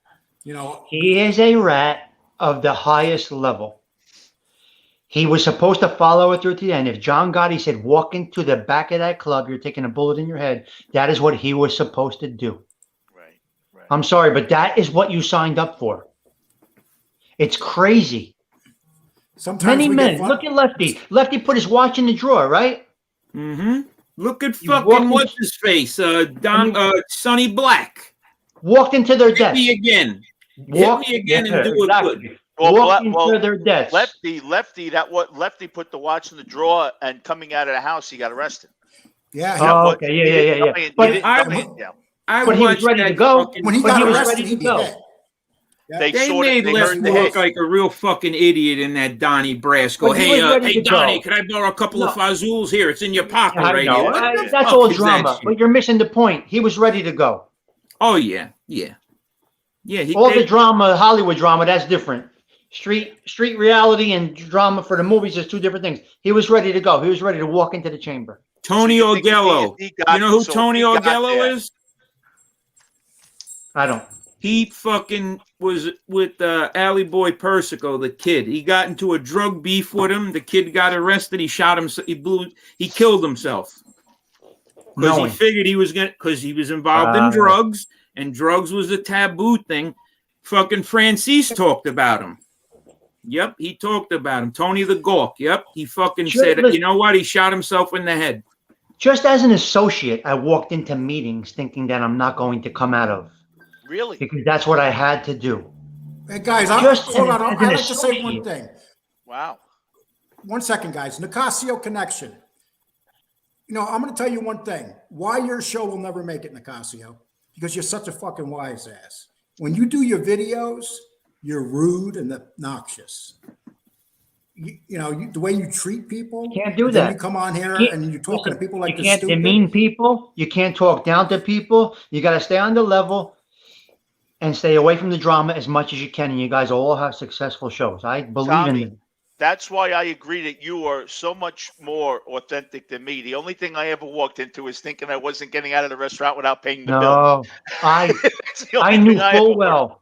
You know, He is a rat of the highest level. He was supposed to follow it through to the end. If John Gotti said, walk into the back of that club, you're taking a bullet in your head, that is what he was supposed to do. Right. I'm sorry, but that is what you signed up for. It's crazy. sometimes Many we men. get fun. Look at Lefty. Lefty put his watch in the drawer, right? Mm-hmm. Look at You walked fucking in- what's his face? Sonny Black. Walked into their Hit deaths. me again. Walked- Hit me again and do it exactly. good. Well, Walked well, into their deaths. Lefty, Lefty put the watch in the drawer, and coming out of the house, he got arrested. Yeah, Oh, What- okay. he Yeah. didn't tell me- he But didn't I- tell me, yeah. I But he was watched ready to that go. fucking- when he But got he was arrested, ready he'd to be go. hit. They They sorta- made they Lefty heard the look hit. like a real fucking idiot in that Donnie Brasco. But he Hey, was ready to Donnie, go. can I borrow a couple of No. Fazools here? It's in your pocket I right know. here. What the That's fuck all is that drama. shit? But you're missing the point. He was ready to go. Oh yeah. All the drama, Hollywood drama, that's different. Street reality and drama for the movies is two different things. He was ready to go. He was ready to walk into the chamber. Tony So you think Ogello. if he got- You know who so if Tony he got Ogello there- is? I don't. He fucking was with Alley Boy Persico, the kid. He got into a drug beef with him. The kid got arrested. He shot him. He killed himself because he Knowing. figured he was because he was involved in drugs, and drugs was a taboo thing. Fucking Francis talked about him. Yep, he talked about him. Tony the Gawk. Yep, he fucking Sure, said, listen. you know what? He shot himself in the head. Just as an associate, I walked into meetings thinking that I'm not going to come out of Really? because that's what I had to do. Hey, guys, Just hold on. as I'd an like to say one associate. thing. Wow. 1 second, guys. Nicasio connection. You know, I'm going to tell you one thing. Why your show will never make it, Nicasio? Because you're such a fucking wise ass. When you do your videos, you're rude and obnoxious. The way you treat people. Can't do and then that. You come on here Can't- and you're talking to people like you this can't stupid. demean people. You can't talk down to people. You got to stay on the level and stay away from the drama as much as you can. And you guys all have successful shows. I believe Tommy, in it. That's why I agree that you are so much more authentic than me. The only thing I ever walked into is thinking I wasn't getting out of the restaurant without paying the bill. No, I That's the only I knew thing I full ever- well.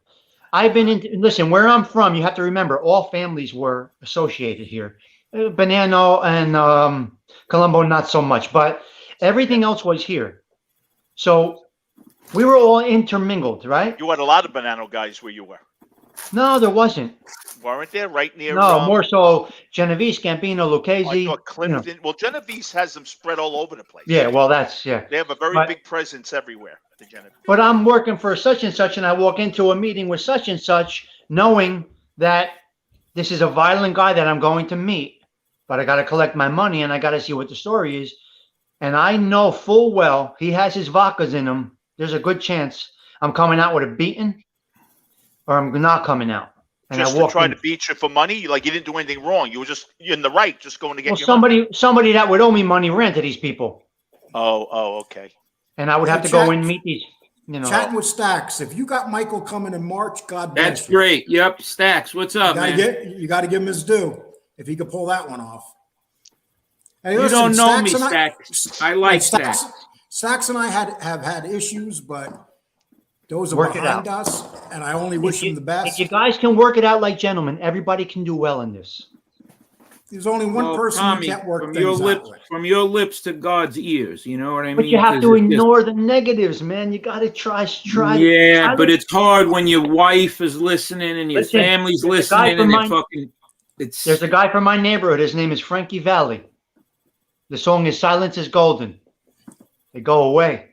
I've been into, listen, where I'm from, you have to remember all families were associated here. Bonanno and Colombo, not so much, but everything else was here. So we were all intermingled, right? You had a lot of banana guys where you were, No, there wasn't. weren't there? Right near. No, more so Genovese, Campino, I Lucchese. thought Clinton. Well, Genovese has them spread all over the place. Yeah, well, that's, yeah. They have a very But- big presence everywhere. The Genovese. But I'm working for such and such, and I walk into a meeting with such and such, knowing that this is a violent guy that I'm going to meet, but I got to collect my money and I got to see what the story is. And I know full well he has his vodkas in him. There's a good chance I'm coming out with a beating or I'm not coming out. And Just I to walked try in. to beat you for money? Like you didn't do anything wrong. You were just you're in the right, just going to get Well, your money. somebody that would owe me money ran to these people. Oh, okay. And I would have Hey, to go Jack, in and meet these, you know. Chatting with Stacks. If you got Michael coming in March, God bless That's you. great. Yep. Stacks, what's up, You gotta man? you got to give him his due if he could pull that one off. Hey, You listen, don't know me, and Stacks. I like Stacks. Stacks. Stacks and I have had issues, but those are Work it behind out. us, and I only wish him the If best. you guys can work it out like gentlemen, everybody can do well in this. There's only one Well, person Tommy, who can't work from your things lips, out with. from your lips to God's ears. You know what I mean? But you have 'Cause to it's just- ignore the negatives, man. You got to try. Yeah, but to- it's hard when your wife is listening and your Listen, family's there's a guy listening from and my- it fucking. It's There's a guy from my neighborhood. His name is Frankie Valli. The song is "Silence is Golden." They go away.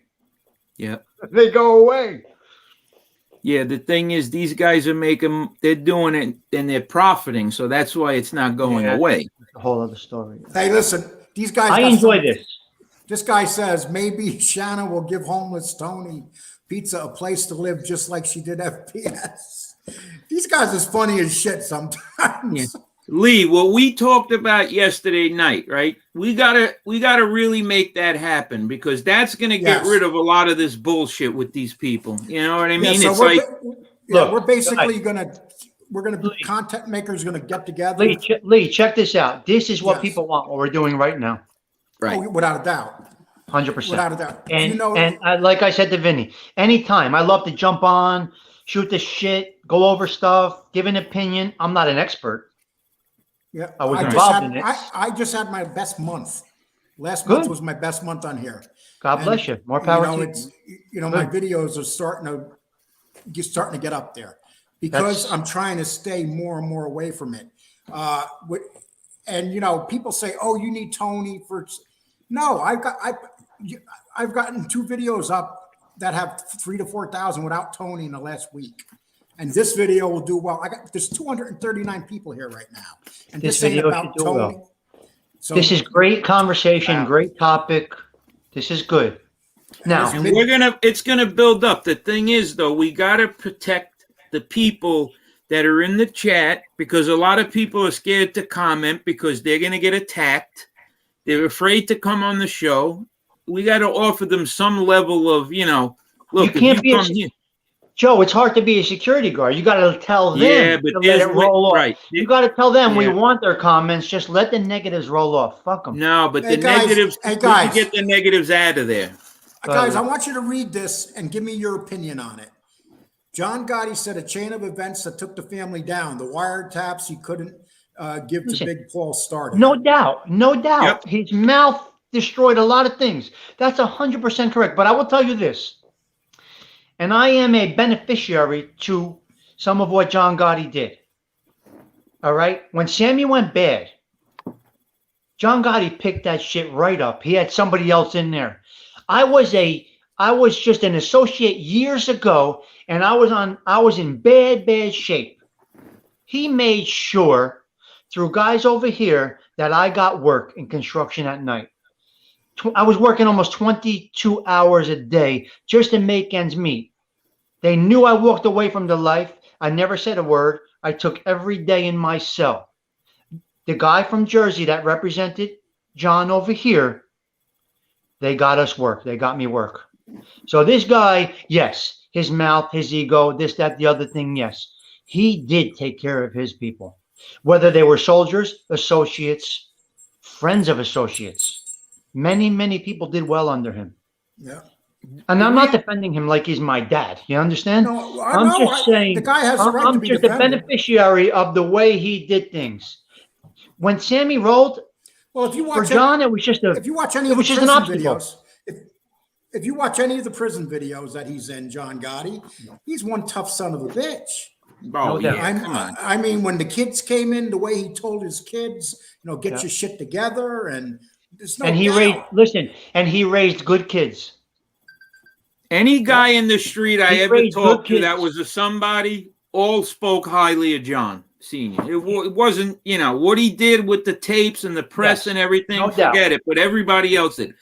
yeah. They go away. Yeah, the thing is, these guys are they're doing it and they're profiting, so that's why it's not going Yeah. away. A whole other story. Hey, listen, these guys. I got enjoy some- this. This guy says maybe Shanna will give homeless Tony Pizza a place to live just like she did FPS. These guys is funny as shit sometimes. Yeah. Lee, what we talked about yesterday night, right? We gotta really make that happen because that's gonna get Yes. rid of a lot of this bullshit with these people. You know what I mean? so It's like Look, we're basically content makers gonna get together. Lee, check this out. This is what Yes. people want. What we're doing right now. right. Oh, without a doubt. 100%. Without a doubt. And, You know- like I said to Vinny, anytime I love to jump on, shoot the shit, go over stuff, give an opinion. I'm not an expert. Yeah, I was just involved had- in it. I just had my best month. Last Good. month was my best month on here. God bless you. More power to you. It's my videos are starting to get up there because That's- I'm trying to stay more and more away from it. And people say, "Oh, you need Tony for." No, I've gotten 2 videos up that have 3,000 to 4,000 without Tony in the last week. And this video will do well. There's 239 people here right now, and This this ain't video about should do Tony. well. So This is great conversation, Wow. great topic. This is good. Now, And it's gonna build up. The thing is, though, we gotta protect the people that are in the chat because a lot of people are scared to comment because they're gonna get attacked. They're afraid to come on the show. We gotta offer them some level of, look. You can't if be you a- come here, Joe, it's hard to be a security guard. You got to tell them yeah, but to let there's it roll off. right. You got to tell them we Yeah. want their comments. Just let the negatives roll off. Fuck them. No, but Hey, the guys, negatives. hey, we guys. can get the negatives out of there. Guys, I want you to read this and give me your opinion on it. John Gotti said a chain of events that took the family down. The wiretaps he couldn't give to Listen, Big Paul started. No doubt. No doubt. Yep. His mouth destroyed a lot of things. That's 100% correct. But I will tell you this. And I am a beneficiary to some of what John Gotti did. All right. When Sammy went bad, John Gotti picked that shit right up. He had somebody else in there. I was just an associate years ago, and I was in bad shape. He made sure through guys over here that I got work in construction at night. I was working almost 22 hours a day just to make ends meet. They knew I walked away from the life. I never said a word. I took every day in my cell. The guy from Jersey that represented John over here, they got us work. They got me work. So this guy, yes, his mouth, his ego, this, that, the other thing, yes. He did take care of his people, whether they were soldiers, associates, friends of associates. Many people did well under him. Yeah. And I'm not defending him like he's my dad. You understand? No, I'm just saying the guy has the right to I'm be just a defended. beneficiary of the way he did things. When Sammy rolled Well, if you for watch John, it was just a if you watch any it of the was just an prison obstacle. videos, if you watch any of the prison videos that he's in, John Gotti, he's one tough son of a bitch. Oh No doubt. yeah, come on. I mean, when the kids came in, the way he told his kids, get Yeah. your shit together, and there's no And he doubt. raised good kids. Any guy in the street I He ever raised talked good to that kids. was a somebody all spoke highly of John Senior. It wasn't, what he did with the tapes and the press Yes, and everything. no doubt. Forget it. But everybody else did.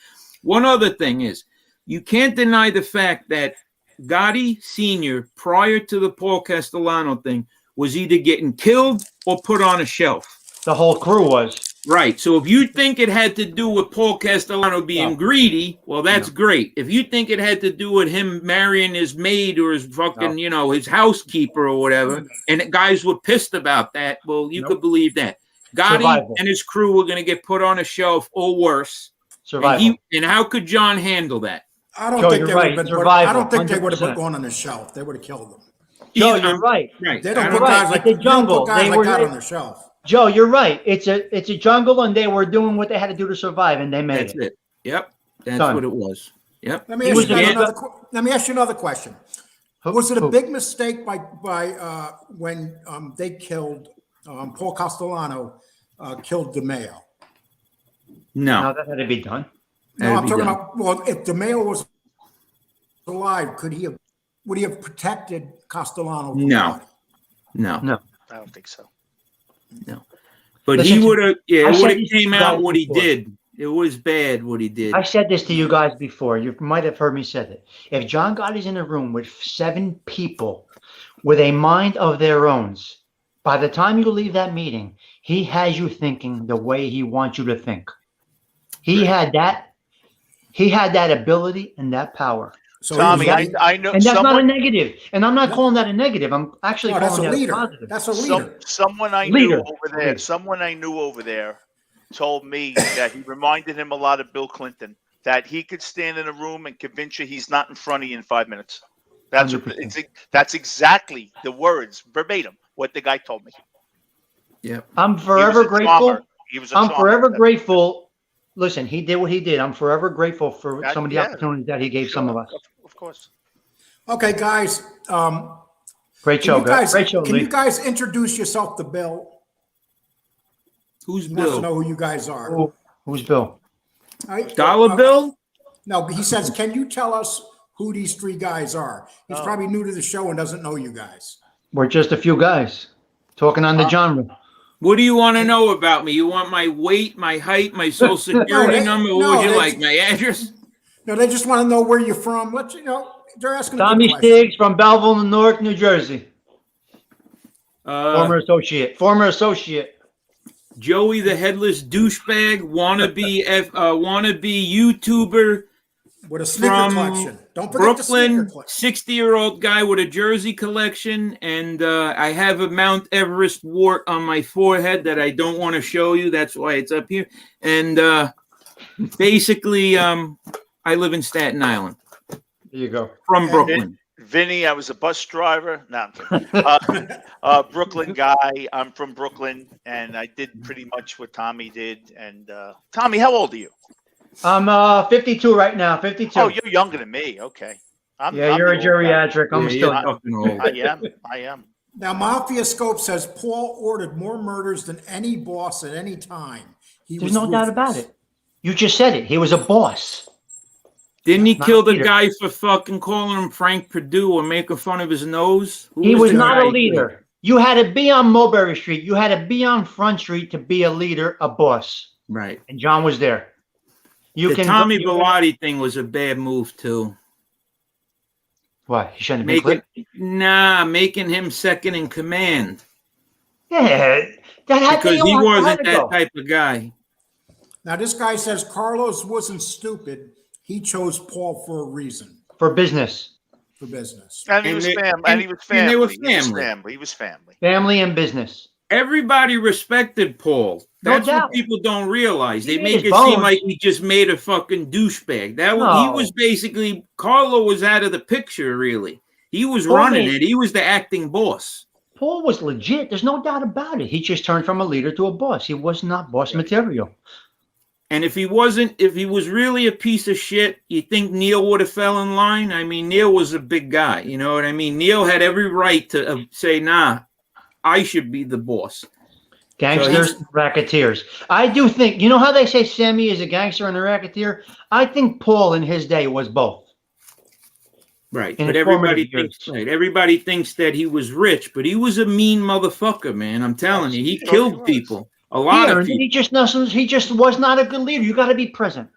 One other thing is, you can't deny the fact that Gotti Senior, prior to the Paul Castellano thing, was either getting killed or put on a shelf. The whole crew was. Right. So if you think it had to do with Paul Castellano being greedy, well, that's great. If you think it had to do with him marrying his maid or his fucking, his housekeeper or whatever, and the guys were pissed about that, well, you could believe that. Gotti Survival. and his crew were going to get put on a shelf or worse. Survival. And how could John handle that? I don't Joe, think you're they would right. have been. Survival, I don't think they would have 100%. gone on the shelf. They would have killed them. Joe, you're right. Right. They don't I put right. guys like It's a jungle. They don't put guys They like were that there. on the shelf. Joe, you're right. It's a jungle, and they were doing what they had to do to survive, and they made That's it. it. Yep. That's Done. what it was. Yep. Let me He ask was you a- another question. Was it a big mistake by when they killed Paul Castellano killed DeMeo? No. No, that had to be done. No, That'd I'm be talking done. about. Well, if DeMeo was alive, would he have protected Castellano? from No. Gotti? No. No. I don't think so. But Listen he to- would have, I it said would have this came to out guys what he before. did. It was bad what he did. I said this to you guys before. You might have heard me say it. If John Gotti's in a room with 7 people with a mind of their own, by the time you leave that meeting, he has you thinking the way he wants you to think. He had that ability and that power. So Tommy, he was- I know And that's not a someone. negative. And I'm not calling that a negative. I'm actually no, that's calling a that a leader. positive. That's a Some, leader. someone I Leader. knew over there. Someone I knew over there told me that he reminded him a lot of Bill Clinton. That he could stand in a room and convince you he's not in front of you in 5 minutes. That's 100%. that's exactly the words verbatim what the guy told me. Yep. I'm He was forever a grateful. charmer. He was a I'm charmer. forever grateful. Listen, he did what he did. I'm forever grateful for That- some of the yeah. opportunities that he gave some of us. Of course. Okay, guys. Great Can show, you guys, Great show, can Lee. you guys introduce yourself to Bill? Who's He wants to Bill? know who you guys are. Who's Bill? All right? Dollar Bill? No, he says, can you tell us who these 3 guys are? He's Oh. probably new to the show and doesn't know you guys. We're just a few guys talking on the genre. What do you want to know about me? You want my weight, my height, my social security they- number? What no, would you they- like? My address? No, they just want to know where you're from. Let you know. They're asking. a good Tommy question. Stiggs from Belleville, Newark, New Jersey. Former associate. Joey the headless douchebag, wannabe YouTuber With a sneaker from collection. Don't forget the sneaker Brooklyn, collection. 60-year-old guy with a jersey collection, and I have a Mount Everest wart on my forehead that I don't want to show you. That's why it's up here. And basically, I live in Staten Island There you go. from Brooklyn. Vinny, I was a bus driver. No, I'm kidding. Brooklyn guy. I'm from Brooklyn, and I did pretty much what Tommy did. And Tommy, how old are you? I'm 52 right now. 52. Oh, you're younger than me. Okay. I'm yeah, you're the a old guy. geriatric. I'm Yeah, still. you're fucking old. I am. Now, Mafia Scope says Paul ordered more murders than any boss at any time. He There's was no doubt about ruthless. it. You just said it. He was a boss. Didn't he Not kill the leader. guy for fucking calling him Frank Purdue or making fun of his nose? Who He was the not a guy? leader. You had to be on Mulberry Street. You had to be on Front Street to be a leader, a boss. Right. And John was there. The Tommy Bilotti thing was a bad move too. What? He shouldn't have been Making him second in command Yeah. because he wasn't that type of guy. Now, this guy says Carlos wasn't stupid. He chose Paul for a reason, For business. for business. And he And was they- family. And he was family. and they were He was family. family. He was family. Family and business. Everybody respected Paul. No That's doubt. what people don't realize. They He make made it his seem bones. like he just made a fucking douchebag. That was, he No. was basically Carlo was out of the picture. Really, he was Paul running made- it. He was the acting boss. Paul was legit. There's no doubt about it. He just turned from a leader to a boss. He was not boss material. And if he was really a piece of shit, you think Neil would have fell in line? I mean, Neil was a big guy. You know what I mean? Neil had every right to say, nah, I should be the boss. Gangsters, racketeers. I do think, you know how they say Sammy is a gangster and a racketeer? I think Paul in his day was both. Right, in but his everybody formative thinks years. right. Everybody thinks that he was rich, but he was a mean motherfucker, man. I'm telling you, he Sure he killed was. people. A lot He of earned it. people. He just was not a good leader. You got to be present.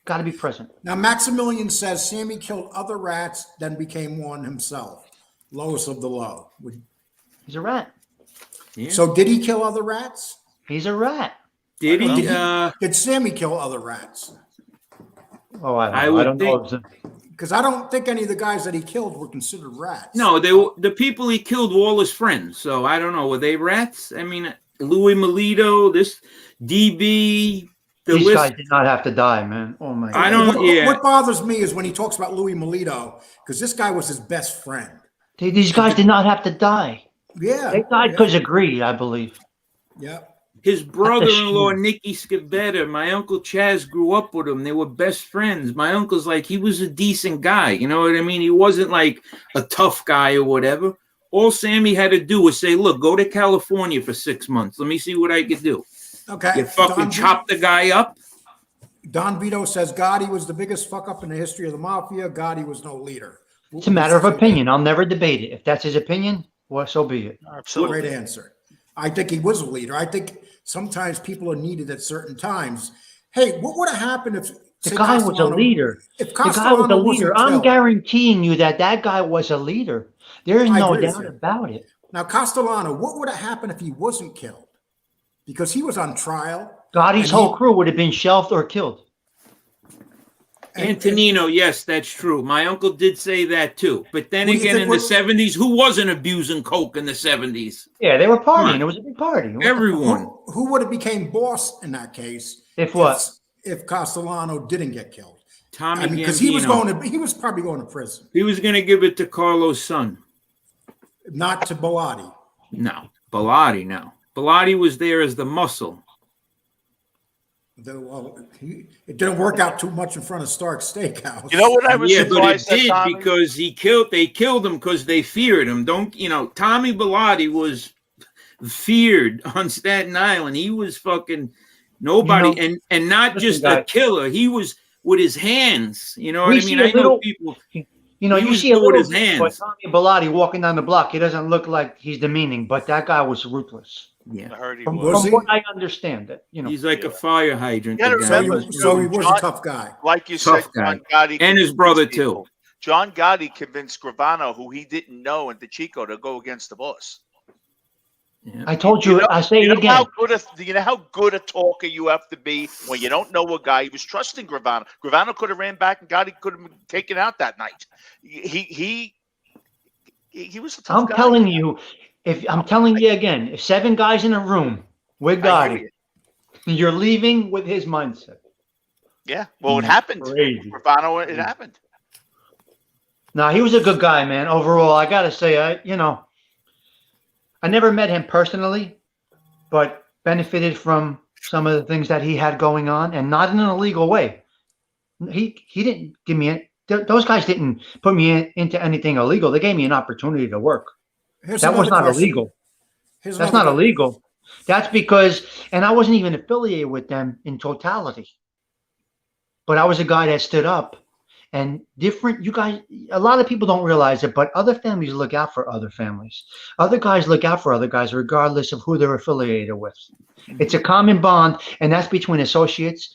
Got to be present. Now, Maximilian says Sammy killed other rats, then became one himself. Lowest of the low. He's a rat. Yeah. So did he kill other rats? He's a rat. Did Did, he? did Sammy kill other rats? Oh, I don't I know. would I don't know. think- Because I don't think any of the guys that he killed were considered rats. No, they were the people he killed were all his friends. So I don't know. Were they rats? I mean, Louis Melito, this DB, the These list. guys did not have to die, man. Oh my God. I don't. What, Yeah. what bothers me is when he talks about Louis Melito, because this guy was his best friend. These guys did not have to die. Yeah. They died because of greed, I believe. Yeah. His brother-in-law, shame. Nicky Scavetta, my uncle Chaz grew up with him. They were best friends. My uncle's like, he was a decent guy. You know what I mean? He wasn't like a tough guy or whatever. All Sammy had to do was say, look, go to California for 6 months. Let me see what I could do. Okay. You fucking Don, chop the guy up. Don Vito says Gotti was the biggest fuck up in the history of the mafia. Gotti was no leader. It's a matter of opinion. I'll never debate it. If that's his opinion, well, so be it. Absolutely. Great answer. I think he was a leader. I think sometimes people are needed at certain times. Hey, what would have happened if The say, guy was a Castellano- leader. If The guy was a Castellano leader. wasn't I'm killed- guaranteeing you that guy was a leader. There is I no agree with doubt you. about it. Now, Castellano, what would have happened if he wasn't killed? Because he was on trial. Gotti's And whole crew would have been shelved or killed. Antonino, yes, that's true. My uncle did say that too. But then What do you again, think in the was- 70s, who wasn't abusing coke in the 70s? Yeah, they were partying. on. It was a big party. What the Everyone. Who would have became boss in that case? If what? If Castellano didn't get killed? Tommy I mean, because Gambino. he was probably going to prison, He was going to give it to Carlos' son. not to Bellotti. No. Bellotti, no. Bellotti was there as the muscle. It didn't work out too much in front of Stark Steakhouse. You know what I was Yeah, but it surprised at, did Tommy? because they killed him because they feared him. Tommy Bellotti was feared on Staten Island. He was fucking nobody, and not listen, just a guys. killer. He was with his hands. You know what We I see mean? a I know little- people. You know, He you was see a good with little his bit, but hands. Tommy Bellotti walking down the block, he doesn't look like he's demeaning, but that guy was ruthless. Yeah, I heard he From, was. Was from he? what I understand, it he's like a fire hydrant. Yeah, the guy. So remember- he was a tough guy. Like you Tough said, guy. John Gotti And his convinced brother, people. too. John Gotti convinced Gravano, who he didn't know, and DeChico to go against the boss. Yeah. I told you, I say it again. You know how good a talker you have to be when you don't know a guy. He was trusting Gravano. Gravano could have ran back, and Gotti could have been taken out that night. He was a tough I'm guy. telling you, I'm telling you again, if 7 guys in a room with I hear Gotti, you. you're leaving with his mindset. Yeah, well, it happened. Crazy. Gravano, it happened. No, he was a good guy, man. Overall, I gotta say, I never met him personally, but benefited from some of the things that he had going on, and not in an illegal way. He didn't give me those guys didn't put me into anything illegal. They gave me an opportunity to work. Here's That was another not question. illegal. Here's That's another not illegal. That's because, and I wasn't even affiliated with them in totality. But I was a guy that stood up, and you guys, a lot of people don't realize it, but other families look out for other families. Other guys look out for other guys, regardless of who they're affiliated with. It's a common bond, and that's between associates,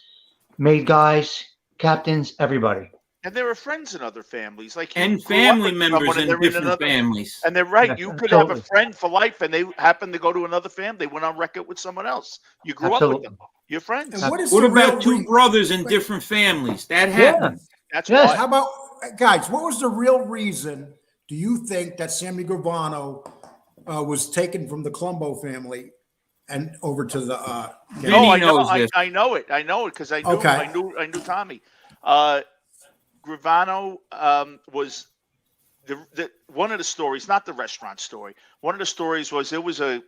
made guys, captains, everybody. And there are friends in other families, like And you grew family up with members someone and in they're different another- families. And they're right. Yeah, You could have a absolutely. friend for life, and they happen to go to another family. They went on record with someone else. You grew up with Absolutely. them. You're friends. And what is What the about real two re- brothers in different families? That happened. That's Yes. why. How about guys? What was the real reason? Do you think that Sammy Gravano was taken from the Colombo family and over to the? Vinny No, I know. knows this. I know it. I know it because I knew. Okay. I knew Tommy. Gravano was the one of the stories, not the restaurant story. One of the stories was there was a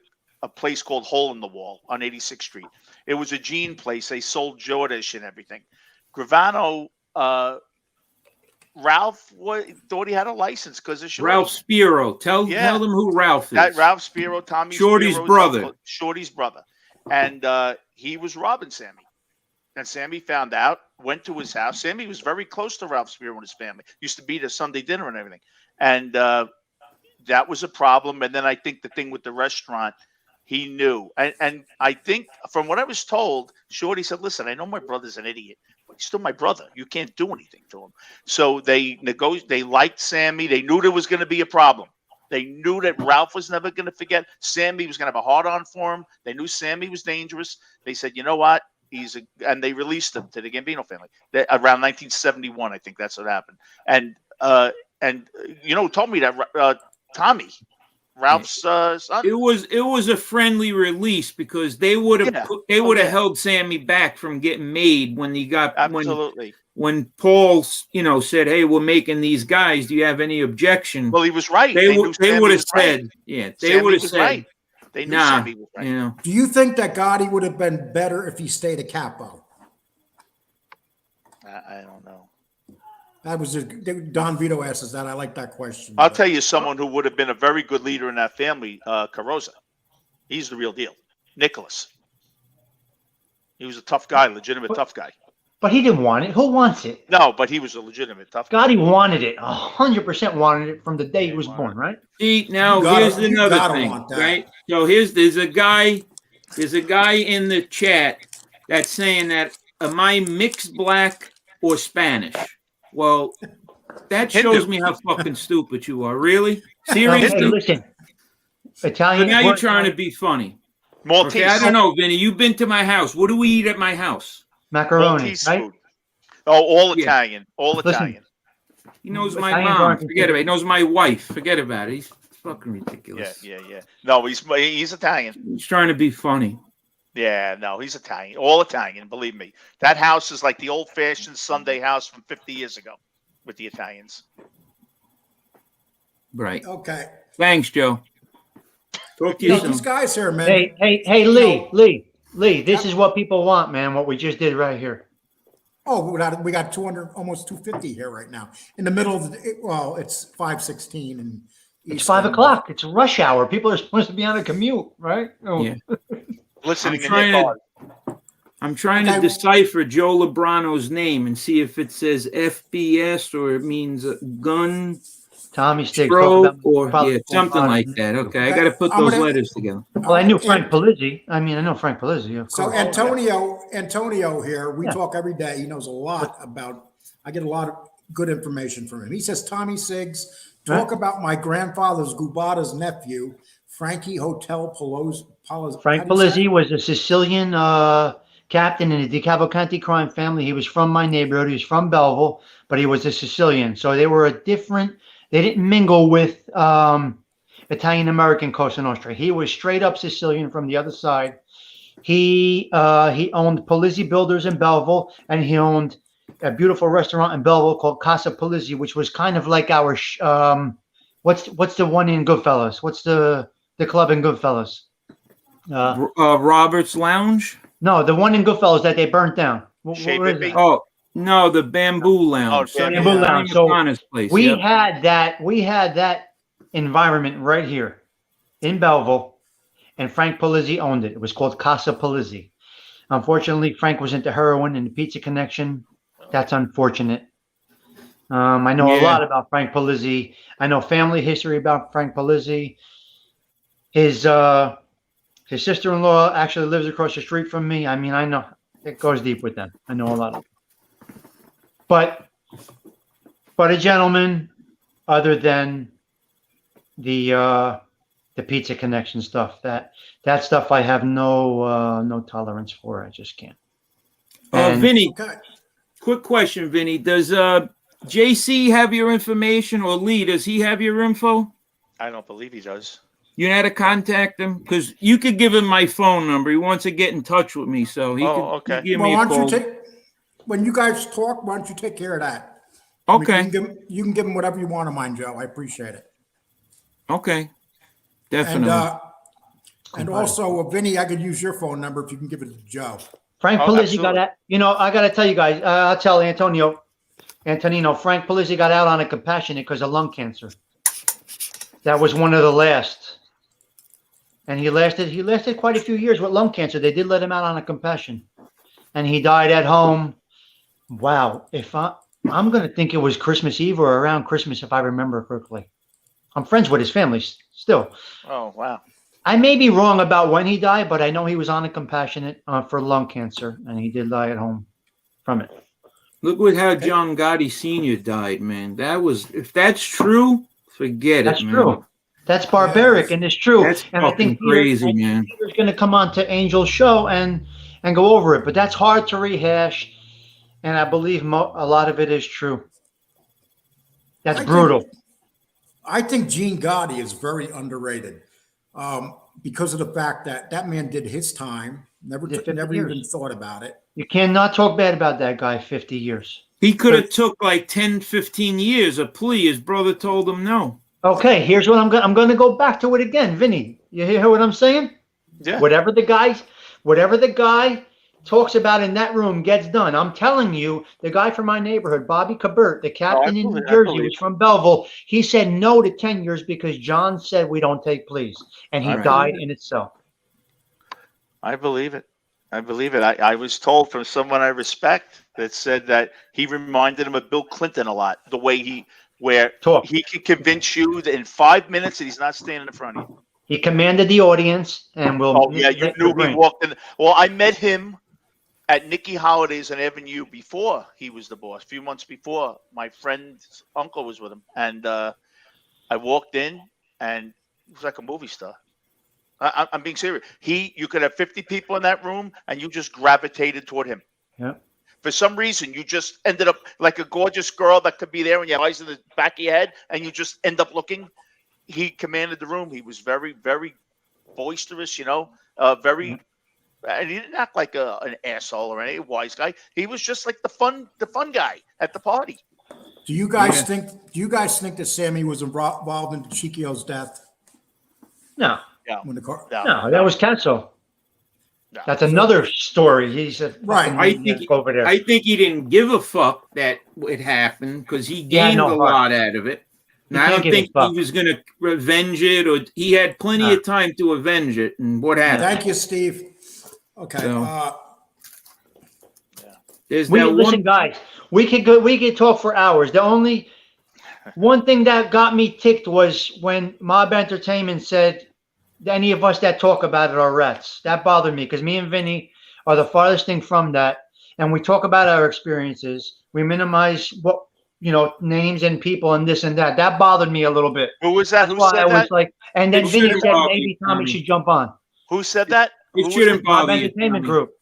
place called Hole in the Wall on 86th Street. It was a jean place. They sold Jordache and everything. Gravano, Ralph thought he had a license because of Shorty. Ralph Spiro. Tell Yeah. them who Ralph is. That Ralph Spiro, Tommy Shorty's Spiro's brother. uncle, Shorty's brother, and he was robbing Sammy. And Sammy found out, went to his house. Sammy was very close to Ralph Spear and his family. Used to be to Sunday dinner and everything. And that was a problem. And then I think the thing with the restaurant, he knew. And I think from what I was told, Shorty said, listen, I know my brother's an idiot, but he's still my brother. You can't do anything to him. So they liked Sammy. They knew there was going to be a problem. They knew that Ralph was never going to forget. Sammy was going to have a hard on for him. They knew Sammy was dangerous. They said, you know what? And they released him to the Gambino family around 1971. I think that's what happened. And told me that Tommy, Ralph's son. It was a friendly release because they would have held Sammy back from getting made when he got absolutely. When Paul, said, "Hey, we're making these guys. Do you have any objection?" Well, he was right. They would have said, "Yeah." They would have said, right. They knew Sammy was right. Do you think that Gotti would have been better if he stayed a capo? I don't know. That was Don Vito asked us that. I like that question. I'll tell you someone who would have been a very good leader in that family, Carosa. He's the real deal. Nicholas. He was a tough guy, legitimate tough guy. But he didn't want it. Who wants it? No, but he was a legitimate tough guy. Gotti wanted it. 100% wanted it from the day he was born, right? See, now here's another thing, right? So there's a guy in the chat that's saying that, am I mixed black or Spanish? Well, that shows me how fucking stupid you are. Really? Seriously? Hey, listen. Italian. But now you're trying to be funny. Maltese. Okay, I don't know, Vinny. You've been to my house. What do we eat at my house? Macaroni, Maltese right? food. Oh, all Yeah. Italian. All Listen. Italian. He knows my Italians mom. aren't Forget about it. He knows my wife. Forget about it. He's fucking ridiculous. Yeah. No, he's Italian. He's trying to be funny. Yeah, no, he's Italian. All Italian, believe me. That house is like the old-fashioned Sunday house from 50 years ago with the Italians. Right. Okay. Thanks, Joe. Talk to you soon. These guys here, man. Hey, Lee, this is what people want, man, what we just did right here. Oh, we got 200, almost 250 here right now. In the middle of it's 5:16 and It's 5 o'clock. It's rush hour. People are supposed to be on a commute, right? Oh. Yeah. Listening in trying their to- cars. I'm trying to decipher Joe Lebrano's name and see if it says FBS or it means gun Tommy Stiggs. stroke or something like that. Okay, I got to put those letters together. Well, I knew Frank Polizzi. I know Frank Polizzi. Of So course. Antonio here, we Yeah. talk every day. He knows a lot about, I get a lot of good information from him. He says, Tommy Siggs, talk about my grandfather's Gubata's nephew, Frankie Hotel Pelosi. Frank Polizzi was a Sicilian captain in the DeCavalcanti crime family. He was from my neighborhood. He was from Belleville, but he was a Sicilian. So they were they didn't mingle with Italian-American Cosa Nostra. He was straight up Sicilian from the other side. He owned Polizzi Builders in Belleville, and he owned a beautiful restaurant in Belleville called Casa Polizzi, which was kind of like our, what's the one in Goodfellas? What's the club in Goodfellas? Robert's Lounge? No, the one in Goodfellas that they burnt down. Chez Where is Bibi? it? Oh, no, the Bamboo Lounge. Oh, Bamboo Lounge. So place. we Yep. had that environment right here in Belleville, and Frank Polizzi owned it. It was called Casa Polizzi. Unfortunately, Frank was into heroin and the pizza connection. That's unfortunate. I know a lot about Frank Polizzi. I know family history about Frank Polizzi. His sister-in-law actually lives across the street from me. I mean, I know it goes deep with them. I know a lot of them. But a gentleman, other than the pizza connection stuff, that stuff I have no tolerance for. I just can't. And Vinny, Okay. quick question, Vinny. Does JC have your information, or Lee, does he have your info? I don't believe he does. You know how to contact him? Because you could give him my phone number. He wants to get in touch with me, so he okay. could give Well, me a why don't call. you when you guys talk, why don't you take care of that? Okay. You can give him whatever you want of mine, Joe. I appreciate it. Okay. And Definitely. and also, Vinny, I could use your phone number if you can give it to Joe. Frank Oh, Polizzi absolutely. got out. I got to tell you guys. I'll tell Antonino. Frank Polizzi got out on a compassionate because of lung cancer. That was one of the last. And he lasted quite a few years with lung cancer. They did let him out on a compassion. and he died at home. Wow. I'm going to think it was Christmas Eve or around Christmas, if I remember correctly. I'm friends with his family still. Oh, wow. I may be wrong about when he died, but I know he was on a compassionate for lung cancer, and he did die at home from it. Look at how John Gotti Sr. died, man. If that's true, forget That's it, man. true. That's barbaric, and it's true. That's and I fucking think crazy, man. Peter's going to come on to Angel's show and go over it, but that's hard to rehash, and I believe a lot of it is true. That's brutal. I think Gene Gotti is very underrated because of the fact that that man did his time, never even thought about it. You cannot talk bad about that guy 50 years. He could have took like 10, 15 years a plea. His brother told him no. Okay, here's what I'm going to go back to it again. Vinny, you hear what I'm saying? Yeah. Whatever the guy talks about in that room gets done. I'm telling you, the guy from my neighborhood, Bobby Cabert, the captain in New Jersey, was from Belleville. He said no to 10 years because John said we don't take pleas, and he died in itself. I believe it. I was told from someone I respect that said that he reminded him of Bill Clinton a lot, the way he could convince you that in 5 minutes that he's not standing in front of you. He commanded the audience, and will. Oh yeah, you knew he walked in. Well, I met him at Nikki Holiday's on Avenue before he was the boss. A few months before, my friend's uncle was with him, and I walked in, and he was like a movie star. I'm being serious. You could have 50 people in that room, and you just gravitated toward him. Yeah. For some reason, you just ended up like a gorgeous girl that could be there when you have eyes in the back of your head, and you just end up looking. He commanded the room. He was very, very boisterous, very. And he didn't act like an asshole or any wise guy. He was just like the fun guy at the party. Do you guys think that Sammy was involved in Chiquio's death? No. When the car? No, that was Kenzo. No. That's another story. He's right. I think he didn't give a fuck that it happened because he gained a lot out of it. And I don't think he was going to revenge it, or he had plenty of time to avenge it. And what happened? Thank you, Steve. Okay. So, listen, guys. We could talk for hours. The only one thing that got me ticked was when Mob Entertainment said any of us that talk about it are rats. That bothered me because me and Vinny are the farthest thing from that, and we talk about our experiences. We minimize names and people and this and that. That bothered me a little bit. Who was that? Who said that? And then Vinny said maybe Tommy should jump on. Who said that? It shouldn't bother Mob you. Entertainment Group.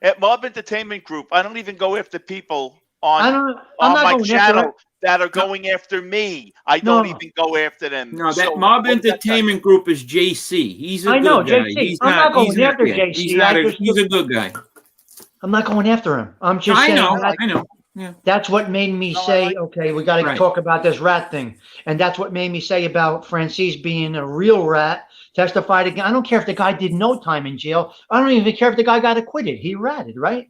At Mob Entertainment Group, I don't even go after people on I'm not my going channel that are going after me. I don't even go after them. No, that Mob Entertainment Group is JC. He's a good guy. JC. I'm not going after JC. He's a good guy. I'm not going after him. I'm just saying. I know. Yeah. That's what made me say, okay, we got to talk about this rat thing. And that's what made me say about Francis being a real rat, testified again. I don't care if the guy did no time in jail. I don't even care if the guy got acquitted. He ratted, right?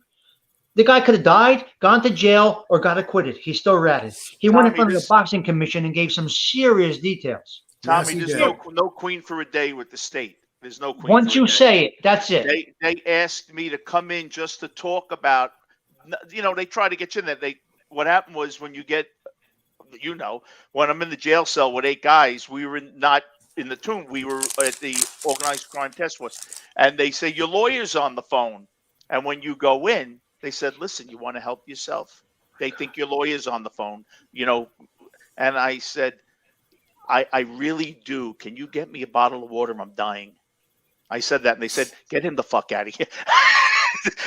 The guy could have died, gone to jail, or got acquitted. He still ratted. He went in front of the boxing commission and gave some serious details. Tommy, there's no queen for a day with the state. There's no queen. Once you say it, that's it. They asked me to come in just to talk about, they try to get you in there. What happened was when you get, when I'm in the jail cell with 8 guys, we were not in the tomb. We were at the Organized Crime Task Force. And they say, your lawyer's on the phone. And when you go in, they said, listen, you want to help yourself? They think your lawyer's on the phone, And I said, I really do. Can you get me a bottle of water? I'm dying. I said that, and they said, get him the fuck out of here.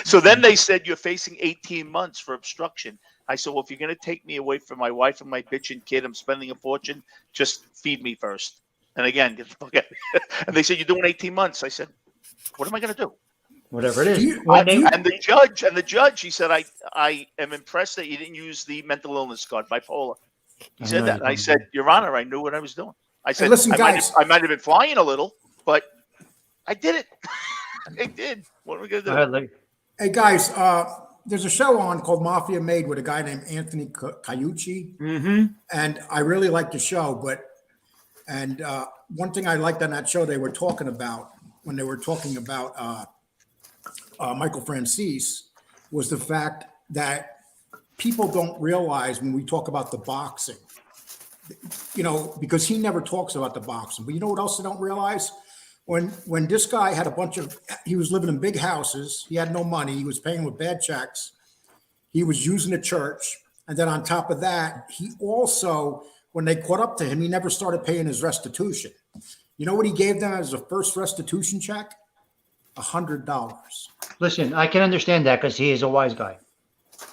So then they said, you're facing 18 months for obstruction. I said, well, if you're going to take me away from my wife and my bitching kid, I'm spending a fortune, just feed me first. And again, get the fuck out of here. And they said, you're doing 18 months. I said, what am I going to do? Whatever it is. And the judge, he said, I am impressed that you didn't use the mental illness card, bipolar. He said that. And I said, Your Honor, I knew what I was doing. I said, listen, guys. I might have been flying a little, but I did it. I did. What are we going to do? Hey, guys, there's a show on called Mafia Made with a guy named Anthony Caiucci. Mm-hmm. And I really like the show. And one thing I liked on that show, they were talking about, when they were talking about Michael Francis, was the fact that people don't realize when we talk about the boxing, you know, because he never talks about the boxing. But you know what else they don't realize? When this guy had he was living in big houses, he had no money, he was paying with bad checks, he was using the church, and then on top of that, he also, when they caught up to him, he never started paying his restitution. You know what he gave them as a first restitution check? $100. Listen, I can understand that because he is a wise guy.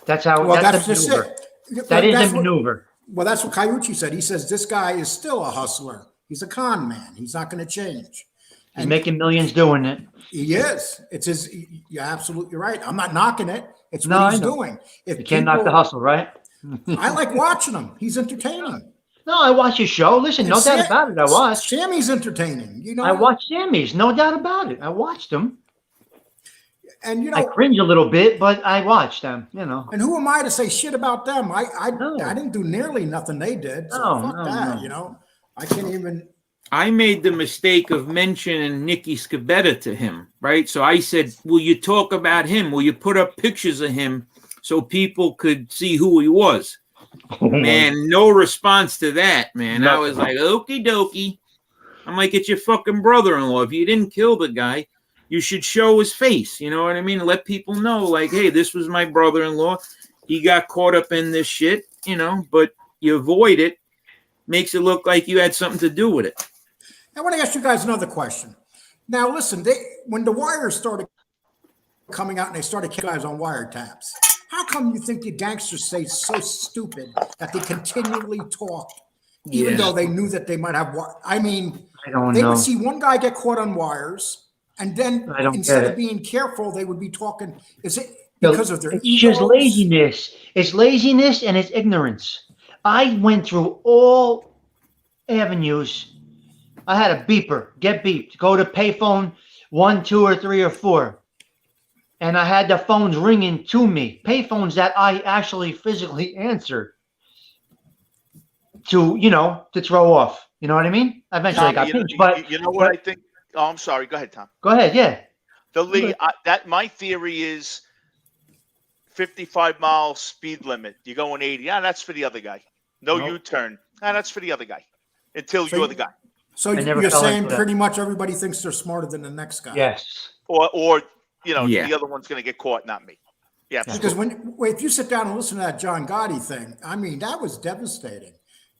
That's how. Well, that's that's a just maneuver. it. That is That's a what- maneuver. Well, that's what Cayucci said. He says this guy is still a hustler. He's a con man. He's not going to change. He's making millions doing it. He is. It's his. You're absolutely right. I'm not knocking it. It's No, what I he's know. doing. If You can't knock the people- hustle, right? I like watching him. He's entertaining. No, I watch his show. Listen, no And doubt Sam- about it. I watched. Sammy's entertaining. You know. I watched Sammy's. No doubt about it. I watched them. And you I know. cringe a little bit, but I watched them. You know. And who am I to say shit about them? No. I didn't do nearly nothing they did. So No, fuck no, that. no. You know. I can't even. I made the mistake of mentioning Nicky Scabetta to him, right? So I said, will you talk about him? Will you put up pictures of him so people could see who he was? Man, no response to that, man. I was like, okie dokie. I'm like, it's your fucking brother-in-law. If you didn't kill the guy, you should show his face. You know what I mean? Let people know, like, hey, this was my brother-in-law. He got caught up in this shit, you know, but you avoid it. Makes it look like you had something to do with it. I want to ask you guys another question. Now, listen, when the wires started coming out and they started killing guys on wiretaps, how come you think the gangsters say so stupid that they continually talk, even Yeah. though they knew that they might have? I mean, I don't they know. would see one guy get caught on wires, and then I don't instead get of it. being careful, they would be talking. Is it because of their It's just egos? laziness. It's laziness and it's ignorance. I went through all avenues. I had a beeper, get beeped, go to payphone 1, 2, or 3, or 4. And I had the phones ringing to me, payphones that I actually physically answered to throw off. You know what I mean? Eventually I Tom, got you know- pinched, but you know what I think? Oh, I'm sorry. Go ahead, Tom. go ahead. Yeah. The Lee, Okay. that my theory is 55-mile speed limit. You're going 80. That's for the other guy. No Nope. U-turn. That's for the other guy. Until So you're you- the guy. So I never you're fell saying into that. pretty much everybody thinks they're smarter than the next guy. Yes. Or Yeah. the other one's going to get caught, not me. Yeah. Because if you sit down and listen to that John Gotti thing, I mean, that was devastating.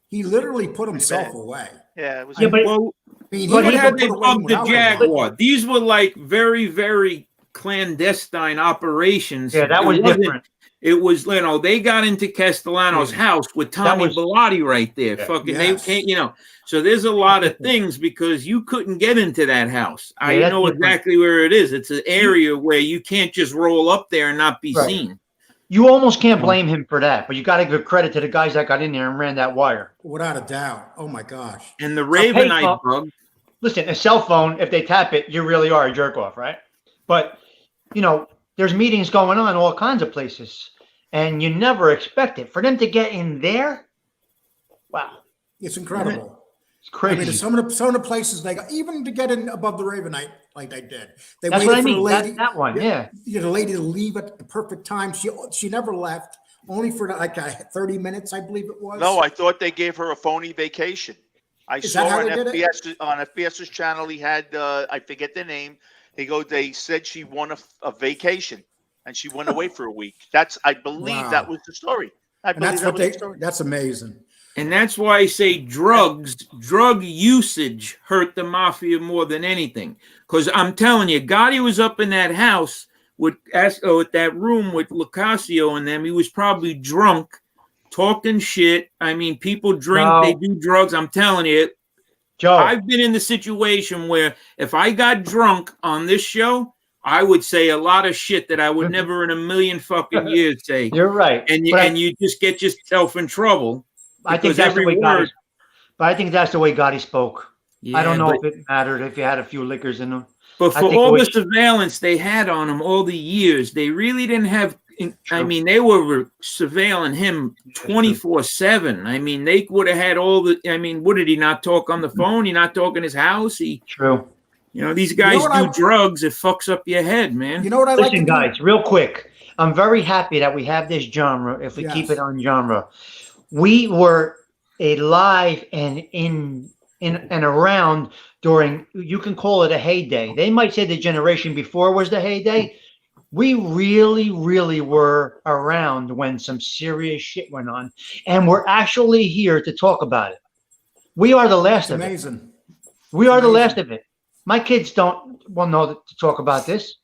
He literally put himself bad. away. Yeah. It was. Yeah, but Well, I mean, But he he would how have they put away bugged the without him. Jaguar. These were like very, very clandestine operations. yeah, that It was wasn't- different. It was, they got into Castellano's house with Tommy was- Bilotti right there. Yeah. Fucking, Yes. they can't, so there's a lot of things because you couldn't get into that house. I that's know different. exactly where it is. It's an area where you can't just roll up there and not be Right. seen. You almost can't blame him for that, but you got to give credit to the guys that got in there and ran that wire. Without a doubt. Oh my gosh. And the Ravenite payphone- bug, Listen, a cell phone, if they tap it, you really are a jerk off, right? But, there's meetings going on all kinds of places, and you never expect it. For them to get in there, wow, It's incredible. it's I crazy. mean, some of the places they got, even to get in above the Ravenite, like they did. They That's waited what I for the mean. lady. That one, yeah. The lady to leave at the perfect time. She never left, only for like 30 minutes, I believe it was. No, I thought they gave her a phony vacation. I Is saw that how on they did it? FBS's channel. He had I forget the name. They said she won a vacation, and she went away for a week. I believe Wow. that was the story. I and believe that's that what was the story. that's amazing. and that's why I say drug usage hurt the mafia more than anything. Because I'm telling you, Gotti was up in that house with that room with Lucasio and them. He was probably drunk, talking shit. I mean, people drink, No. they do drugs. I'm telling you, Joe, I've been in the situation where if I got drunk on this show, I would say a lot of shit that I would never in a million fucking years say. you're right. And But you just get yourself in trouble. I think because that's the every way Gotti. word- But I think that's the way Gotti spoke. I don't know but- if it mattered if you had a few liquors in them. But I for think all it the was- surveillance they had on him all the years, they really didn't have. I True. mean, they were surveilling him 24/7. I mean, they would have had all the. I mean, what did he not talk on the phone? He not talk in his house. True. These guys what do I- drugs. It fucks up your head, man. You know what I like to Listen, do? guys, real quick. I'm very happy that we have this genre. If we keep Yes. it on genre, we were alive and in and around during. You can call it a heyday. They might say the generation before was the heyday. We really, really were around when some serious shit went on, and we're actually here to talk about it. We are the last It's of it. amazing. We are the amazing. last of it. My kids don't will know to talk about this.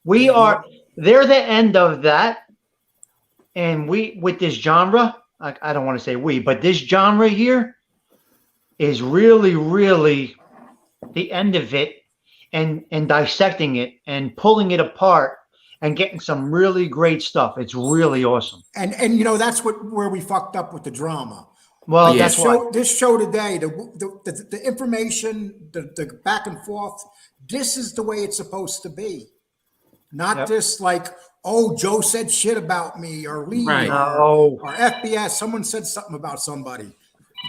We are. They're the end of that, and we with this genre. I don't want to say we, but this genre here is really, really the end of it, and dissecting it and pulling it apart and getting some really great stuff. It's really awesome. And you know, that's where we fucked up with the drama. Well, Yeah. that's why. This show today, the information, the back and forth, this is the way it's supposed to be. Not Yep. just like, oh, Joe said shit about me, or Lee, Right. No. or FBS, someone said something about somebody.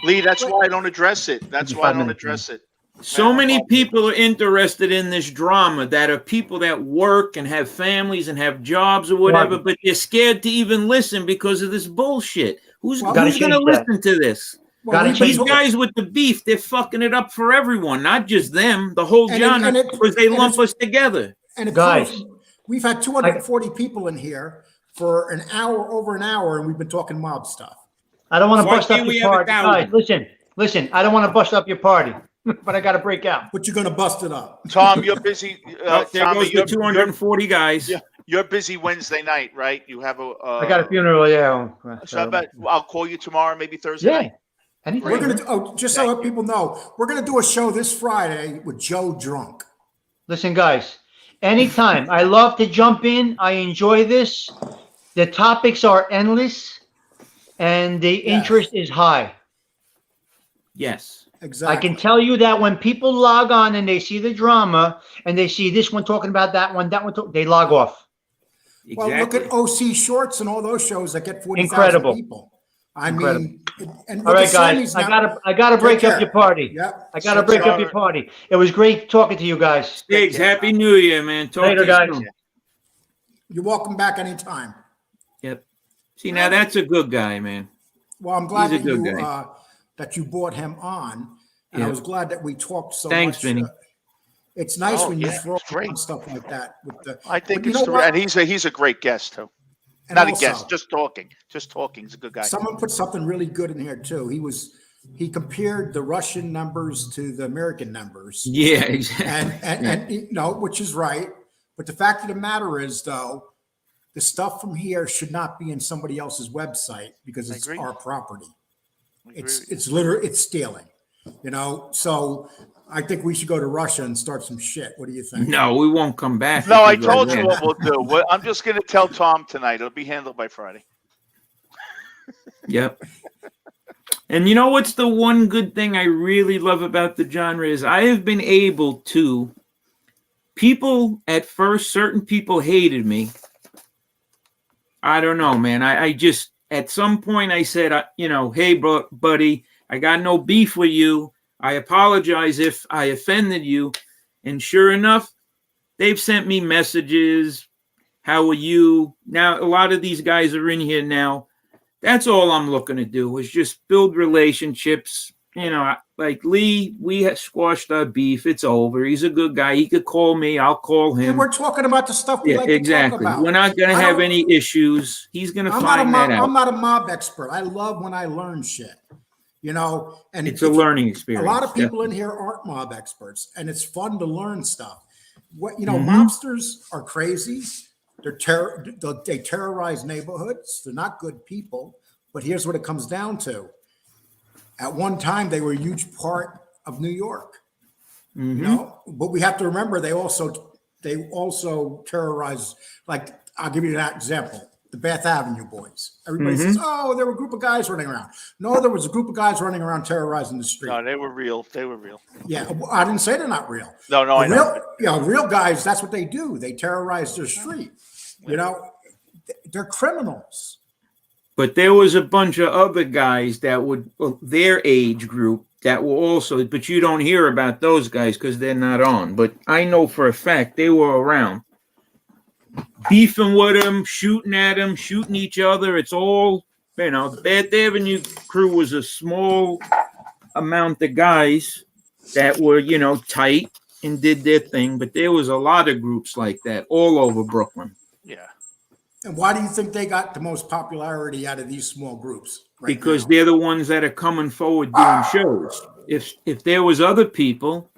Lee, that's why I don't address it. That's why I 55 don't minutes, address it. So Yeah. many people are interested in this drama that are people that work and have families and have jobs or whatever, Right. but they're scared to even listen because of this bullshit. Who's Well, Gotta going to change that. listen to this? Gotta we've These been- guys with the beef, they're fucking it up for everyone, not just them, the whole And it- genre, and it- because they and lump it's- us together. And it Guys. proves- we've had 240 people in here for an hour, over an hour, and we've been talking mob stuff. I don't want to Why bust up can't we your have party. 1,000? Guys, listen. I don't want to bust up your party, but I got to break out. But you're gonna bust it up. Tom, you're busy. Oh, there Tommy, goes the 240 guys. Yeah. You're busy Wednesday night, right? You have a. I got a funeral. Yeah. So I bet I'll call you tomorrow, maybe Thursday Yeah. night. Anything. We're gonna just so that people know, we're gonna do a show this Friday with Joe drunk. Listen, guys. Anytime. I love to jump in. I enjoy this. The topics are endless, and the Yeah. interest is high. Yes. Exactly. I can tell you that when people log on and they see the drama and they see this one talking about that one, they log off. Well, Exactly. look at OC Shorts and all those shows that get 40,000 Incredible. people. I Incredible. mean, and All look right, at guys. Sammy's I now. gotta break Take up care. your party. Yep. I gotta So break up sorry. your party. It was great talking to you guys. Diggs, Happy New Year, man. Talk Later, to you guys. soon. You're welcome back anytime. Yep. See, now that's a good guy, man. Well, I'm glad He's a that good you guy. that you brought him on, and I Yeah. was glad that we talked so Thanks, much. Vinny. It's nice Oh, when you yeah, throw it's great. on stuff like that. With the, I think but you it's know true. what? And he's a great guest too. And Not a also, guest, just talking. Just talking. He's a good guy. someone put something really good in here too. He compared the Russian numbers to the American numbers, Yeah, exactly. and you know, which is right. But the fact of the matter is, though, the stuff from here should not be in somebody else's website because I it's agree. our property. I agree with you. It's literally it's stealing. You know, so I think we should go to Russia and start some shit. What do you think? No, we won't come back. No, if I we go told you there. what we'll do. I'm just going to tell Tom tonight. It'll be handled by Friday. Yep. And you know what's the one good thing I really love about the genre is I have been able to. People at first, certain people hated me. I don't know, man. I just at some point I said, hey, buddy, I got no beef with you. I apologize if I offended you. And sure enough, they've sent me messages. How are you? Now, a lot of these guys are in here now. That's all I'm looking to do is just build relationships. You know, like Lee, we have squashed our beef. It's over. He's a good guy. He could call me. I'll call him. And we're talking about the stuff we Yeah, like to talk exactly. about. We're not going to I have don't- any issues. He's going to I'm not a find mob, that out. I'm not a mob expert. I love when I learn shit. You know, and It's a learning experience. A lot of yeah. people in here aren't mob experts, and it's fun to learn stuff. What you know, Mhm. mobsters are crazy. They terrorize neighborhoods. They're not good people. But here's what it comes down to: at one time, they were a huge part of New York. Mhm. You know, but we have to remember they also terrorize. Like I'll give you that example: the Bath Avenue boys. Everybody says, "Oh, there were a group of guys running around." No, there was a group of guys running around terrorizing the street. No, they were real. They were real. Yeah, I didn't say they're not real. No, I know. Real, you know, real guys. That's what they do. They terrorize their street. You know, they're criminals. But there was a bunch of other guys that would their age group that were also, but you don't hear about those guys because they're not on. But I know for a fact they were around. beefing with them, shooting at them, shooting each other. It's all, you know, the Bath Avenue crew was a small amount of guys that were, you know, tight and did their thing, but there was a lot of groups like that all over Brooklyn. Yeah. And why do you think they got the most popularity out of these small groups? Because they're the ones that are coming forward doing shows. If there was other people,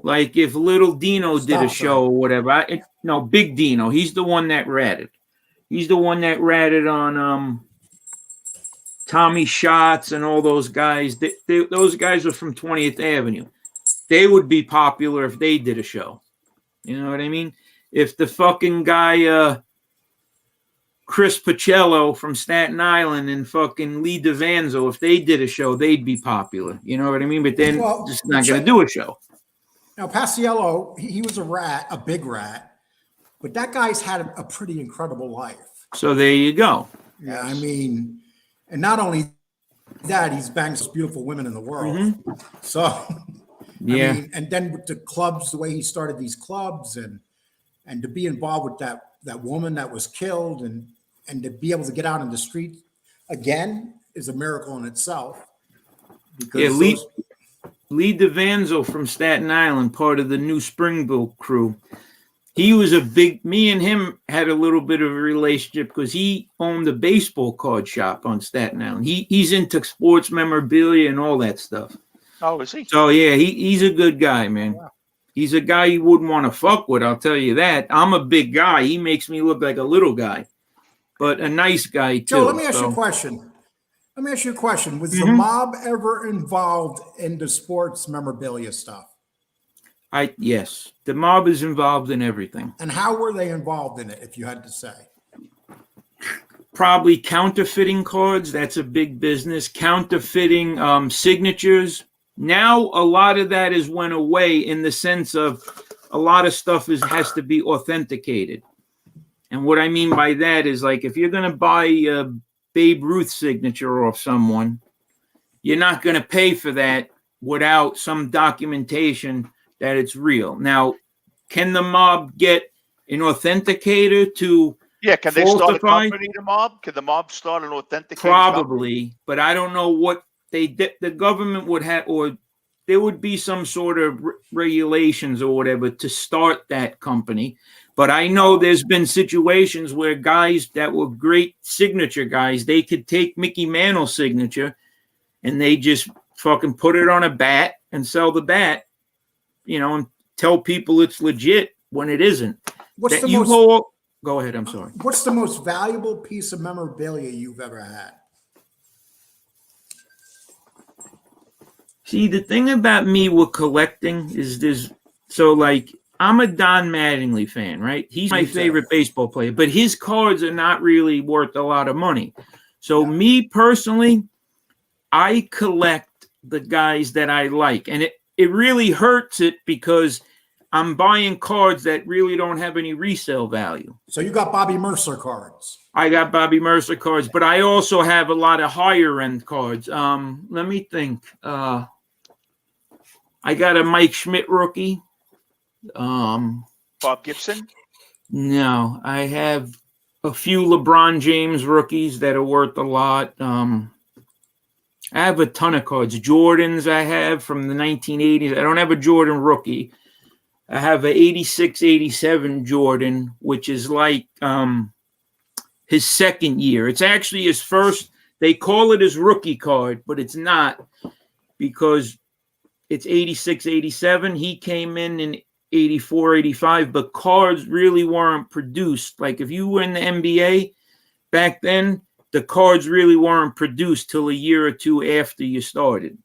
like if Little Dino did a show or whatever, no, Big Dino, he's the one that ratted. He's the one that ratted on Tommy Schatz and all those guys. Those guys are from 20th Avenue. They would be popular if they did a show. You know what I mean? If the fucking guy Chris Pacello from Staten Island and fucking Lee DeVanzo, if they did a show, they'd be popular. You know what I mean? But then just not going to do a show. Now, Paciello, he was a rat, a big rat, but that guy's had a pretty incredible life. So there you go. Yeah, I mean, and not only that, he's banged some beautiful women in the world. Mm-hmm. So, yeah. I mean, and then with the clubs, the way he started these clubs and to be involved with that woman that was killed and to be able to get out in the street again is a miracle in itself. Because yeah, Lee DeVanzo from Staten Island, part of the new Springville crew. He was me and him had a little bit of a relationship because he owned a baseball card shop on Staten Island. He's into sports memorabilia and all that stuff. Oh, is he? So yeah, he's a good guy, man. Wow. He's a guy you wouldn't want to fuck with, I'll tell you that. I'm a big guy. He makes me look like a little guy, but a nice guy too. Joe, let me ask you a question. Was the mob ever involved in the sports memorabilia stuff? Yes. The mob is involved in everything. And how were they involved in it, if you had to say? Probably counterfeiting cards. That's a big business. Counterfeiting signatures. Now, a lot of that has went away in the sense of a lot of stuff has to be authenticated. And what I mean by that is, like, if you're going to buy a Babe Ruth signature off someone, you're not going to pay for that without some documentation that it's real. Now, can the mob get an authenticator to can they start a company, the mob? Can the mob start an authenticator? Probably, company? But I don't know what the government would have, or there would be some sort of regulations or whatever to start that company. But I know there's been situations where guys that were great signature guys, they could take Mickey Mantle's signature and they just fucking put it on a bat and sell the bat, you know, and tell people it's legit when it isn't. Go ahead, I'm sorry. What's the most valuable piece of memorabilia you've ever had? See, the thing about me with collecting is I'm a Don Mattingly fan, right? He's my favorite baseball player, but his cards are not really worth a lot of money. So me personally, I collect the guys that I like. And it really hurts it because I'm buying cards that really don't have any resale value. So you got Bobby Mercer cards. I got Bobby Mercer cards, but I also have a lot of higher end cards. Let me think. I got a Mike Schmidt rookie. Bob Gibson? No, I have a few LeBron James rookies that are worth a lot. I have a ton of cards. Jordans I have from the 1980s. I don't have a Jordan rookie. I have a 86, 87 Jordan, which is like his second year. It's actually his first. They call it his rookie card, but it's not because it's 86, 87. He came in 84, 85, but cards really weren't produced. Like if you were in the NBA back then, the cards really weren't produced till a year or two after you started.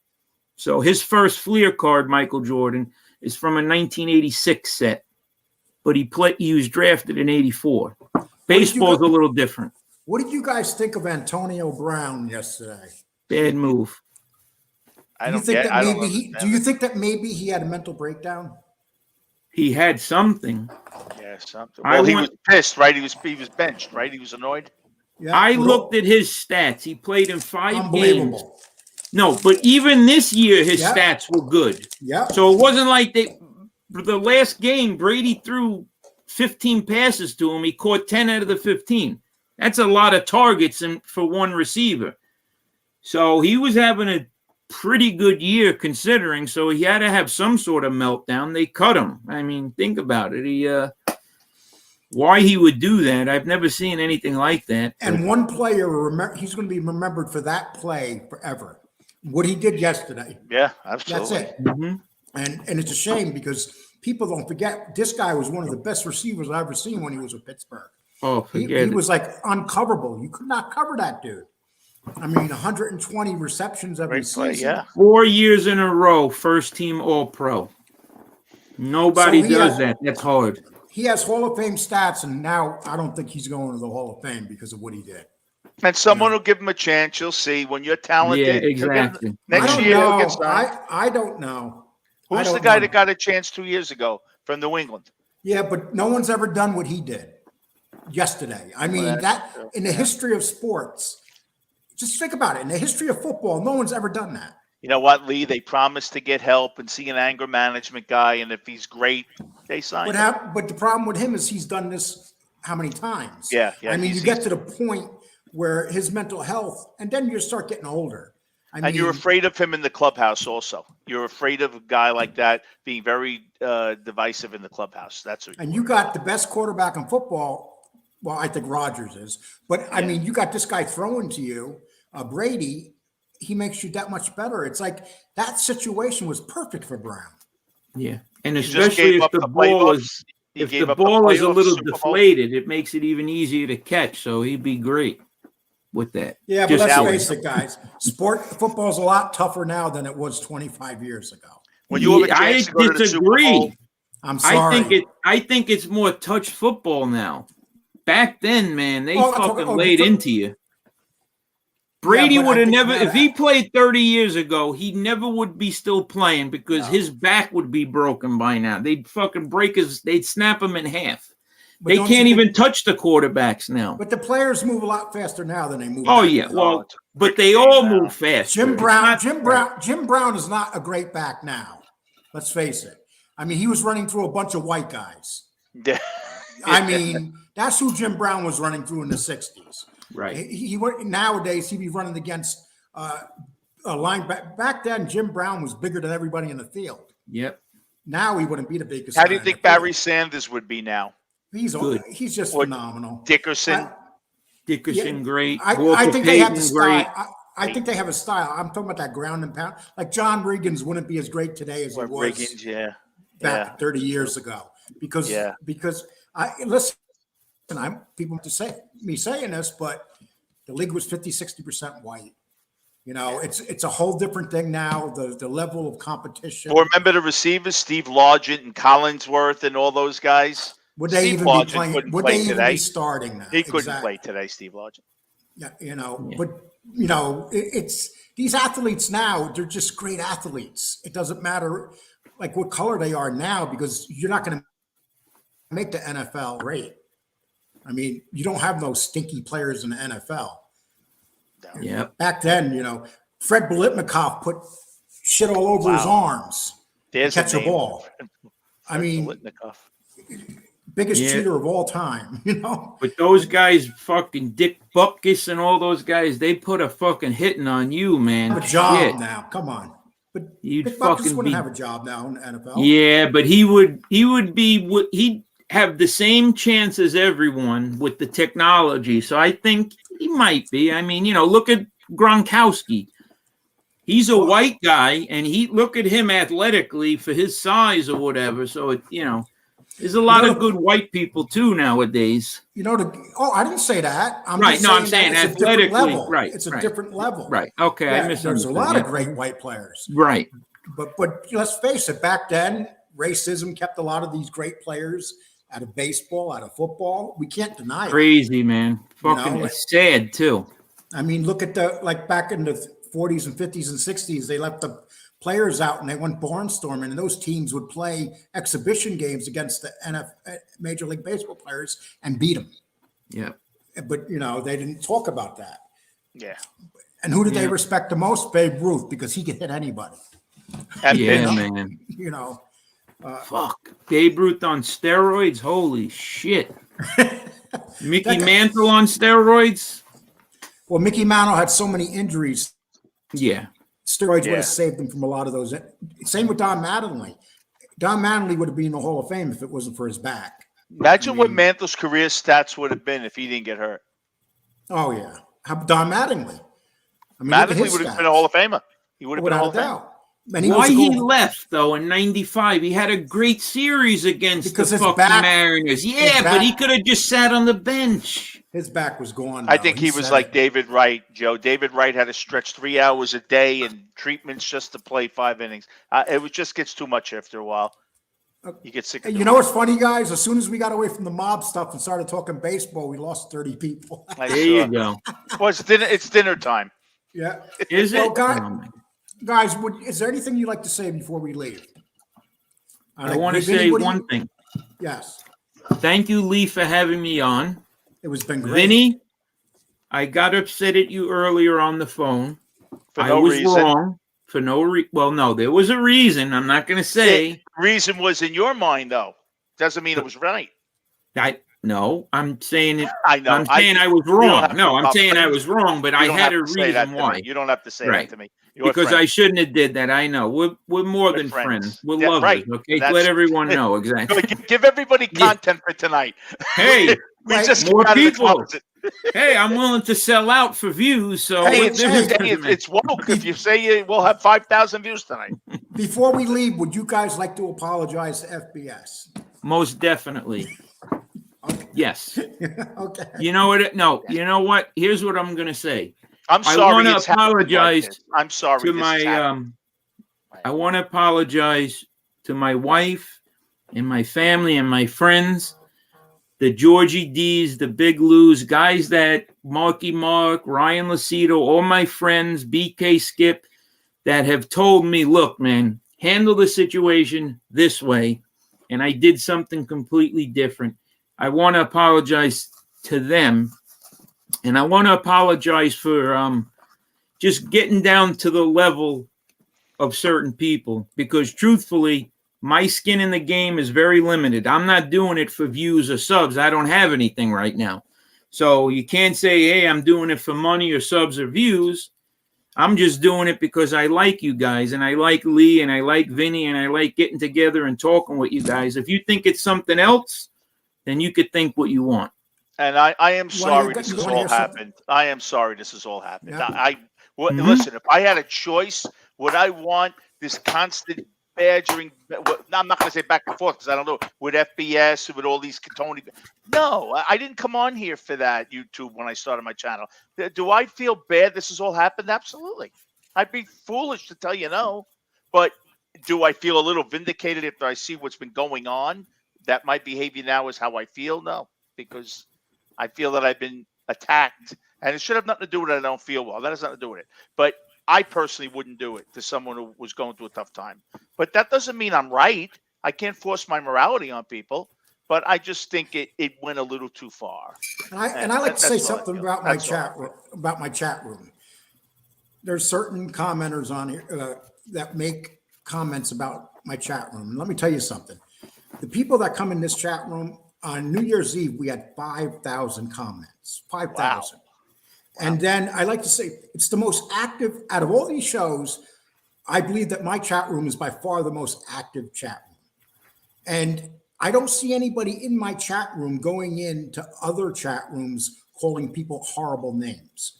So his first Fleer card, Michael Jordan, is from a 1986 set, but he was drafted in 84. Baseball's a little different. What did you guys think of Antonio Brown yesterday? Bad move. Do you think that maybe he had a mental breakdown? He had something. Yeah, something. Well, he was pissed, right? He was benched, right? He was annoyed. Yeah, I looked at his stats. He played in 5 games. No, but even this year, his stats were good. Yeah. So it wasn't like the last game, Brady threw 15 passes to him. He caught 10 out of the 15. That's a lot of targets for one receiver. So he was having a pretty good year considering. So he had to have some sort of meltdown. They cut him. I mean, think about it. Why he would do that, I've never seen anything like that. And one player, he's going to be remembered for that play forever. What he did yesterday. Yeah, absolutely. That's it. Mm-hmm. And it's a shame because people don't forget this guy was one of the best receivers I've ever seen when he was with Pittsburgh. Oh, He forget it. was like uncoverable. You could not cover that dude. I mean, 120 receptions every Great play, season. yeah. 4 years in a row, first team All-Pro. Nobody So he does has- that. That's hard. He has Hall of Fame stats, and now I don't think he's going to the Hall of Fame because of what he did. And someone will give him a chance. You'll see when you're talented. Yeah, he'll get- exactly. Next I don't year, he'll know. get signed. I don't know. I Who's the don't guy know. that got a chance 2 years ago from New England? Yeah, but no one's ever done what he did yesterday. I mean, Well, that's true. in the history of sports, just think about it. In the history of football, no one's ever done that. You know what, Lee? They promised to get help and see an anger management guy, and if he's great, they sign him. But the problem with him is he's done this how many times? Yeah, I mean, you he's- get to the point where his mental health, and then you start getting older. I And you're mean, afraid of him in the clubhouse also. You're afraid of a guy like that being very divisive in the clubhouse. That's what and you got the best quarterback in football. Well, I think Rodgers is, but I mean, you got this guy throwing to you, Brady. He makes you that much better. It's like that situation was perfect for Brown. Yeah. And He just especially gave if up the the ball is playoffs. He if gave the up ball is a playoff little Super Bowl. deflated, it makes it even easier to catch. So he'd be great with that. Yeah, but Just let's how- face it, guys. Football's a lot tougher now than it was 25 years ago. When you have a Yeah, I chance to go to the Super Bowl, disagree. I'm sorry. I think it's more touch football now. Back then, man, they Oh, fucking oh, laid but- into you. Brady but I would have think never, that- if he played 30 years ago, he never would be still playing because No. his back would be broken by now. They'd fucking they'd snap him in half. But They don't you can't think- even touch the quarterbacks now. But the players move a lot faster now than they move. Oh back yeah, then. well, it's a but quick they game all now. move fast. Jim Brown is not a great back now. Let's face it. I mean, he was running through a bunch of white guys. yeah. I mean, that's who Jim Brown was running through in the 60s. Right. He nowadays he'd be running against a linebacker. Back then, Jim Brown was bigger than everybody in the field. Yep. Now he wouldn't be the biggest. How do guy you in think the field. Barry Sanders would be now? He's Good. he's just Or phenomenal. Dickerson? Dickerson, Yeah, great. I Walter think they have Payton, the great. style. I think they have a style. I'm talking about that ground and pound. Like John Riggins wouldn't be as great today as he Or was Riggins, yeah. back 30 years ago. Because I listen, people have to say me saying this, but the league was 50-60% white. You know, it's a whole different thing now. The level of competition. Or remember the receivers, Steve Largent and Collinsworth and all those guys? Would they Steve even be Largent playing? couldn't Would play they even today. be starting now? He couldn't Exactly. play today, Steve Largent. Yeah, you know, Yeah. but you know, it's these athletes now, they're just great athletes. It doesn't matter like what color they are now because you're not going to make the NFL great. I mean, you don't have no stinky players in the NFL. Yep. Back then, you know, Fred Biletnikoff put shit all over his arms There's to catch a name. ball. I mean, Biletnikoff. biggest Yeah. cheater of all time, you know? But those guys, fucking Dick Butkus and all those guys, they put a fucking hitting on you, man. Have a job Shit. now. Come on. But You'd Dick Butkus fucking wouldn't be- have a job now in the NFL. Yeah, but he'd have the same chance as everyone with the technology. So I think he might be. I mean, you know, look at Gronkowski. He's a white guy, and look at him athletically for his size or whatever. So it, you know, there's a lot You know, of good white people too nowadays. You know, I didn't say that. Right, just no, I'm that saying it's a different athletically, level. right, It's a right. different level. Right. Okay, I Yeah, there's a misunderstood. lot of Yeah. great white players. Right. But let's face it, back then, racism kept a lot of these great players out of baseball, out of football. We can't deny it. Crazy, man. You Fucking know, it's sad too. I mean, look at back in the 40s and 50s and 60s, they left the players out and they went barnstorming, and those teams would play exhibition games against the Major League Baseball players and beat them. Yeah. But, you know, they didn't talk about that. Yeah. And who did they Yeah. respect the most? Babe Ruth, because he could hit anybody, And Yeah, pitch. man. you know. Fuck. Babe Ruth on steroids? Holy shit. Mickey That guy- Mantle on steroids? Well, Mickey Mantle had so many injuries. Yeah. Steroids would Yeah. have saved him from a lot of those. Same with Don Mattingly. Don Mattingly would have been in the Hall of Fame if it wasn't for his back. Imagine what mean- Mantle's career stats would have been if he didn't get hurt. Oh yeah, how Don Mattingly? I mean, look at Mattingly his would have stats. been a Hall of Famer. He would have been a Hall Without a of Famer. doubt. And he Why was a he goal- left though in '95? He had a great series against Because the his fucking back- Mariners. Yeah, his but he back- could have just sat on the bench. His back was gone. I though. think he was said like it. David Wright, Joe. David Wright had to stretch 3 hours a day and treatments just to play 5 innings. It was just gets too much after a while. You get sick of Hey, doing you know it. what's funny, guys? As soon as we got away from the mob stuff and started talking baseball, we lost 30 people. I There you saw. go. Well, it's dinner time. Yeah, Is Well, it? guy- Oh, my- guys, is there anything you'd like to say before we leave? I want to Vinny, say what do you- one thing. Yes, Thank you, Lee, for having me on. it was been great. Vinny, I got upset at you earlier on the phone. For I no was reason. wrong for no well, no, there was a reason. I'm not going to say. Reason was in your mind, though. Doesn't mean it was right. No, I'm saying it. I know. I'm saying I was don't wrong. have No, to I'm saying I apologize. was wrong, but You I don't had have a to say that reason to why. me. You don't have to say Right. that to me. Because I shouldn't have did that. I know. We're more We're than friends. friends. We're Yeah, lovers. right. Okay, That's- let everyone know exactly. give everybody Yeah. content for tonight. Hey, We Right. just More came out of the people. closet. hey, I'm willing to sell out for views. So Hey, what it's, difference hey, does it make? it's woke. If you say we'll have 5,000 views tonight. Before we leave, would you guys like to apologize to FBS? Most definitely. Yes. Okay. You know what? No. You know what? Here's what I'm gonna say. I'm I sorry. wanna it's happened like apologize this. I'm sorry. To this my has happened. I want to apologize to my wife and my family and my friends, the Georgie D's, the Big Lou's, guys that Marky Mark, Ryan Lacido, all my friends, BK Skip, that have told me, look, man, handle the situation this way. And I did something completely different. I want to apologize to them. And I want to apologize for just getting down to the level of certain people, because truthfully, my skin in the game is very limited. I'm not doing it for views or subs. I don't have anything right now. So you can't say, hey, I'm doing it for money or subs or views. I'm just doing it because I like you guys, and I like Lee, and I like Vinny, and I like getting together and talking with you guys. If you think it's something else, then you could think what you want. And I am You wanna sorry hear- this you has wanna all hear something? happened. I am sorry this has all happened. Yeah. Mhm. Listen, if I had a choice, would I want this constant badgering? I'm not going to say back and forth because I don't know, with FBS, with all these Tony. No, I didn't come on here for that, YouTube, when I started my channel. Do I feel bad this has all happened? Absolutely. I'd be foolish to tell you no. But do I feel a little vindicated if I see what's been going on? That my behavior now is how I feel? No, because I feel that I've been attacked, and it should have nothing to do with it. I don't feel well. That has nothing to do with it. But I personally wouldn't do it to someone who was going through a tough time. But that doesn't mean I'm right. I can't force my morality on people. But I just think it went a little too far. And I like to say That's all I something feel. about my That's all I chat room. About my chat room. There's certain commenters on here that make comments about my chat room. And let me tell you something. The people that come in this chat room on New Year's Eve, we had 5,000 comments. 5,000. And then I like to say it's the most active out of all these shows. I believe that my chat room is by far the most active chat room. And I don't see anybody in my chat room going into other chat rooms calling people horrible names.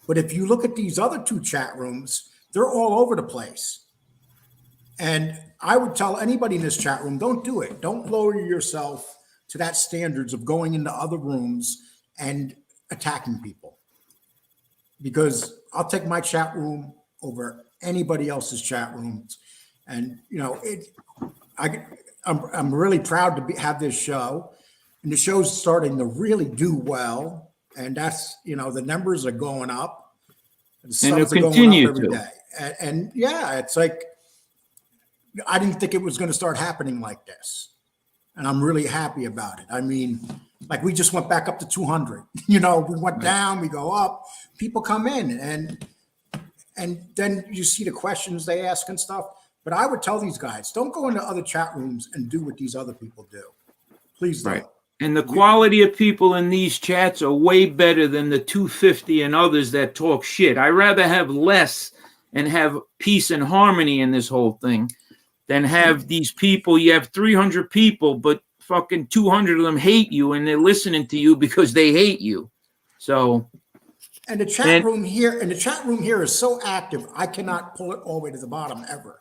But if you look at these other two chat rooms, they're all over the place. And I would tell anybody in this chat room, don't do it. Don't lower yourself to that standards of going into other rooms and attacking people. Because I'll take my chat room over anybody else's chat rooms. And, you know, I'm really proud to have this show. And the show's starting to really do well. And that's, you know, the numbers are going up. The subs are going continue up every to. day. And yeah, it's like, I didn't think it was going to start happening like this. And I'm really happy about it. I mean, like we just went back up to 200. You know, we went down, we go up. People come in and then you see the questions they ask and stuff. But I would tell these guys, don't go into other chat rooms and do what these other people do. Please don't. Right. And the quality of people in these chats are way better than the 250 and others that talk shit. I'd rather have less and have peace and harmony in this whole thing than have these people. You have 300 people, but fucking 200 of them hate you and they're listening to you because they hate you. So, and the chat room here is so active, I cannot pull it all the way to the bottom ever.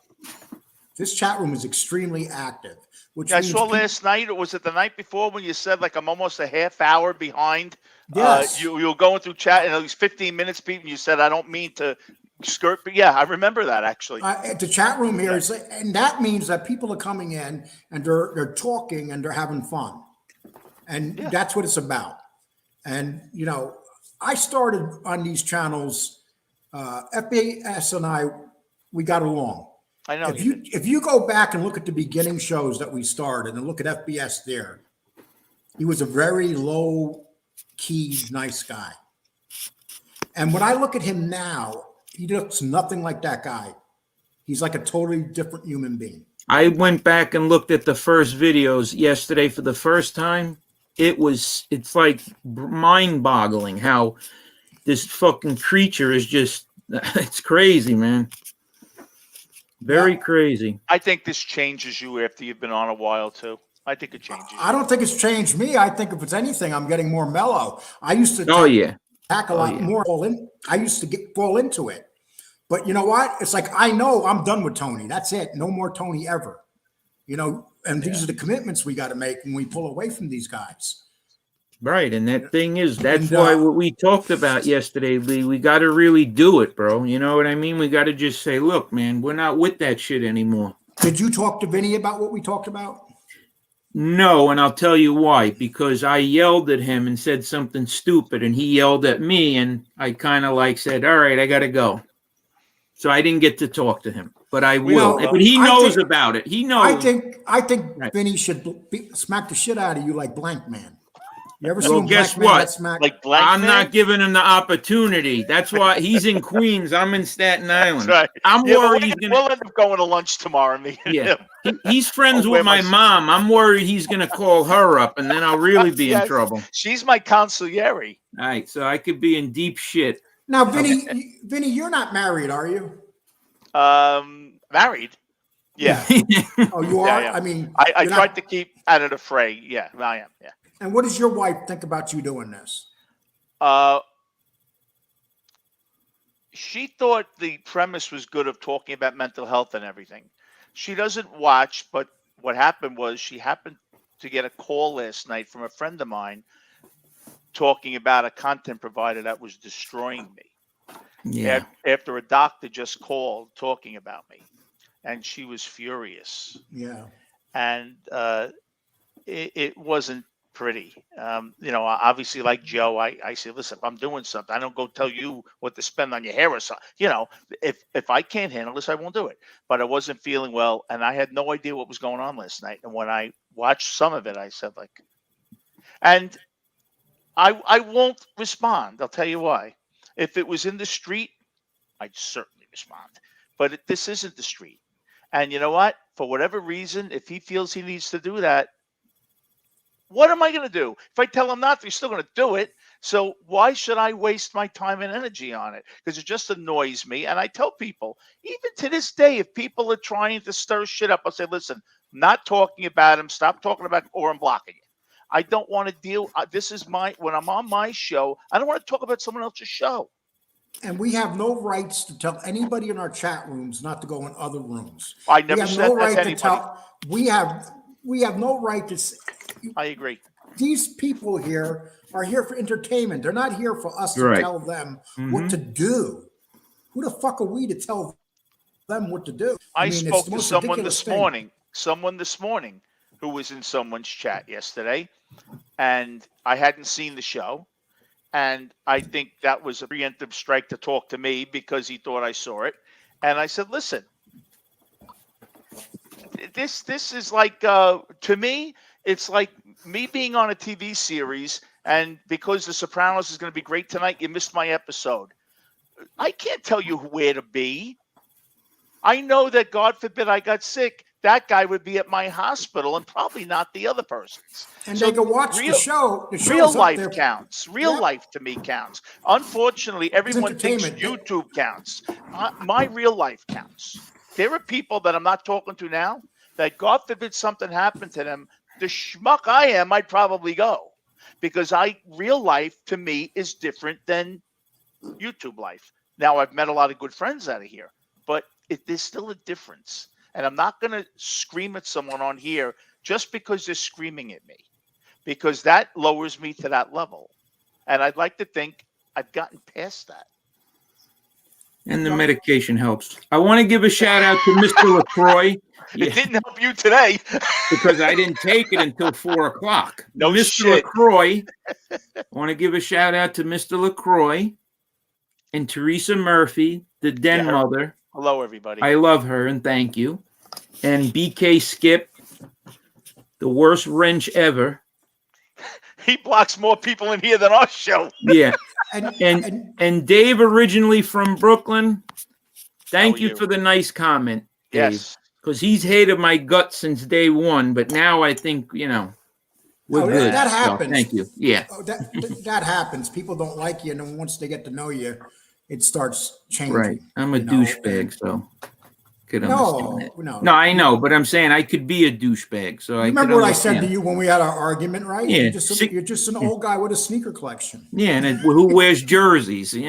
This chat room is extremely active. Which I saw last night, or was it the night before, when you said like I'm almost a half hour behind? Yes. You were going through chat in at least 15 minutes, Pete, and you said I don't mean to skirt, but yeah, I remember that actually. The chat room here is, and that means that people are coming in and they're talking and they're having fun, and that's what it's about. And you know, I started on these channels. FBS and I, we got along. I know. If you go back and look at the beginning shows that we started and look at FBS there, he was a very low key, nice guy. And when I look at him now, he looks nothing like that guy. He's like a totally different human being. I went back and looked at the first videos yesterday for the first time. It's like mind-boggling how this fucking creature is just, it's crazy, man. Very crazy. I think this changes you after you've been on a while too. I think it changes. I don't think it's changed me. I think if it's anything, I'm getting more mellow. I used to attack a lot more. I used to fall into it. But you know what? It's like, I know I'm done with Tony. That's it. No more Tony ever. You know, and these are the commitments we got to make when we pull away from these guys. Right. And that thing is, that's why what we talked about yesterday, Lee, we got to really do it, bro. You know what I mean? We got to just say, look, man, we're not with that shit anymore. Did you talk to Vinny about what we talked about? No, and I'll tell you why. Because I yelled at him and said something stupid, and he yelled at me, and I kind of like said, all right, I got to go. So I didn't get to talk to him, but I will. But he knows about it. He knows. I think Vinny should smack the shit out of you like Blank Man. You ever seen guess what? I'm not giving him the opportunity. That's why he's in Queens. I'm in Staten Island. Right. I'm worried. We'll end up going to lunch tomorrow. He's friends with my mom. I'm worried he's going to call her up, and then I'll really be in trouble. She's my consigliere. All right, so I could be in deep shit. Now, Vinny, you're not married, are you? Married. Yeah. Oh, you are? Yeah. I mean, I tried to keep out of the fray. Yeah, I am. Yeah. And what does your wife think about you doing this? She thought the premise was good of talking about mental health and everything. She doesn't watch, but what happened was she happened to get a call last night from a friend of mine talking about a content provider that was destroying me. Yeah. After a doctor just called talking about me, and she was furious. Yeah. And it wasn't pretty. You know, obviously, like Joe, I say, listen, if I'm doing something, I don't go tell you what to spend on your hair or something. You know, if I can't handle this, I won't do it. But I wasn't feeling well, and I had no idea what was going on last night. And when I watched some of it, I said, like, and I won't respond. I'll tell you why. If it was in the street, I'd certainly respond. But this isn't the street. And you know what? For whatever reason, if he feels he needs to do that, what am I going to do? If I tell him not to, he's still going to do it. So why should I waste my time and energy on it? Because it just annoys me. And I tell people, even to this day, if people are trying to stir shit up, I'll say, listen, I'm not talking about him. Stop talking about, or I'm blocking you. I don't want to deal. This is when I'm on my show, I don't want to talk about someone else's show. And we have no rights to tell anybody in our chat rooms not to go in other rooms. I never said that to anybody. We have no right to say. I agree. These people here are here for entertainment. They're not here for us to tell them what to do. Who the fuck are we to tell them what to do? I mean, spoke to someone this morning who was in someone's chat yesterday, and I hadn't seen the show. And I think that was a preemptive strike to talk to me because he thought I saw it. And I said, listen, this is like, to me, it's like me being on a TV series, and because The Sopranos is going to be great tonight, you missed my episode. I can't tell you where to be. I know that God forbid I got sick, that guy would be at my hospital and probably not the other person's. And So they can watch real- the show. The Real show's up life there. counts. Real Yep. life to me counts. Unfortunately, everyone thinks entertainment. YouTube counts. My real life counts. There are people that I'm not talking to now that God forbid something happened to them. The schmuck I am, I'd probably go because real life to me is different than YouTube life. Now I've met a lot of good friends out of here, but there's still a difference. And I'm not going to scream at someone on here just because they're screaming at me, because that lowers me to that level. And I'd like to think I've gotten past that. And the medication helps. I want to give a shout out to Mr. LaCroix. It didn't help you today. Because I didn't take it until 4 o'clock. No Mr. shit. LaCroix. I want to give a shout out to Mr. LaCroix and Teresa Murphy, the den Yeah. mother. Hello, everybody. I love her and thank you. And BK Skip, the worst wrench ever. He blocks more people in here than our show. Yeah. And And Dave, originally from Brooklyn, thank How are you you? for the nice comment, Dave. Yes. Because he's hated my guts since day one, but now I think, we're Oh, good. that So, happens. thank you. Yeah. oh, that happens. People don't like you, and then once they get to know you, it starts changing. Right. I'm a you know, douchebag, so could understand No, that. no. No, I know, but I'm saying I could be a douchebag. So I Remember could what I said to understand. you when we had our argument, right? Yeah. You're just an old guy with a sneaker collection. Yeah, and who wears jerseys? I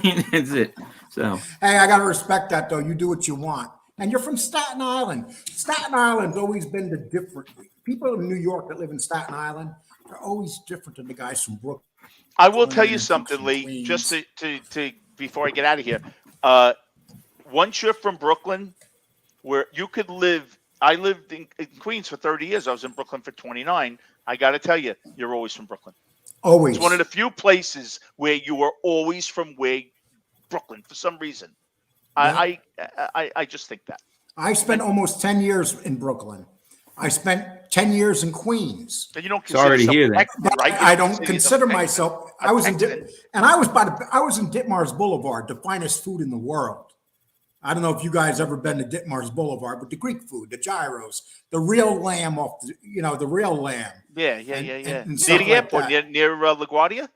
mean, that's it. So Hey, I gotta respect that though. You do what you want. And you're from Staten Island. Staten Island's always been the different people in New York that live in Staten Island are always different than the guys from Brooklyn. I will tell you and something, from Lee, Queens. just to before I get out of here. Once you're from Brooklyn, where you could live, I lived in Queens for 30 years. I was in Brooklyn for 29. I got to tell you, you're always from Brooklyn. Always. It's one of the few places where you are always from Brooklyn for some reason. I just think that. I spent almost 10 years in Brooklyn. I spent 10 years in Queens. And you don't Sorry to consider hear yourself that. Texan, right? You I don't consider consider yourself myself. Texan. I was in Texan. and I was in Ditmars Boulevard, the finest food in the world. I don't know if you guys ever been to Ditmars Boulevard, but the Greek food, the gyros, the real lamb off the real lamb. Yeah. and Near stuff the like airport, that. near LaGuardia?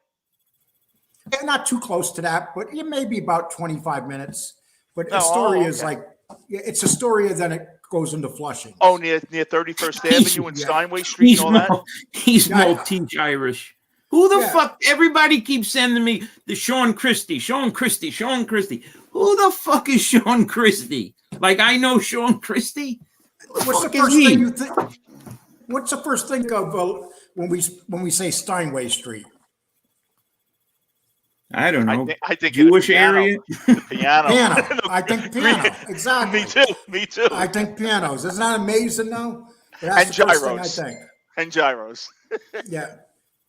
Yeah, not too close to that, but it may be about 25 minutes. But Oh, Astoria is okay. like, it's Astoria, then it goes into Flushing. Oh, near 31st Avenue and Yeah. Steinway Street and all that? He's Yeah, Maltese Irish. Who the Yeah. fuck? Everybody keeps sending me the Sean Christie. Who the fuck is Sean Christie? Like I know Sean Christie. What's the fuck is first he? thing you think? What's the first thing of when we say Steinway Street? I don't know. I think Jewish the piano. area. The piano. Piano. I think piano. Exactly. Me too. I think pianos. Isn't that amazing though? And That's the first thing gyros. I think. And gyros. Yeah.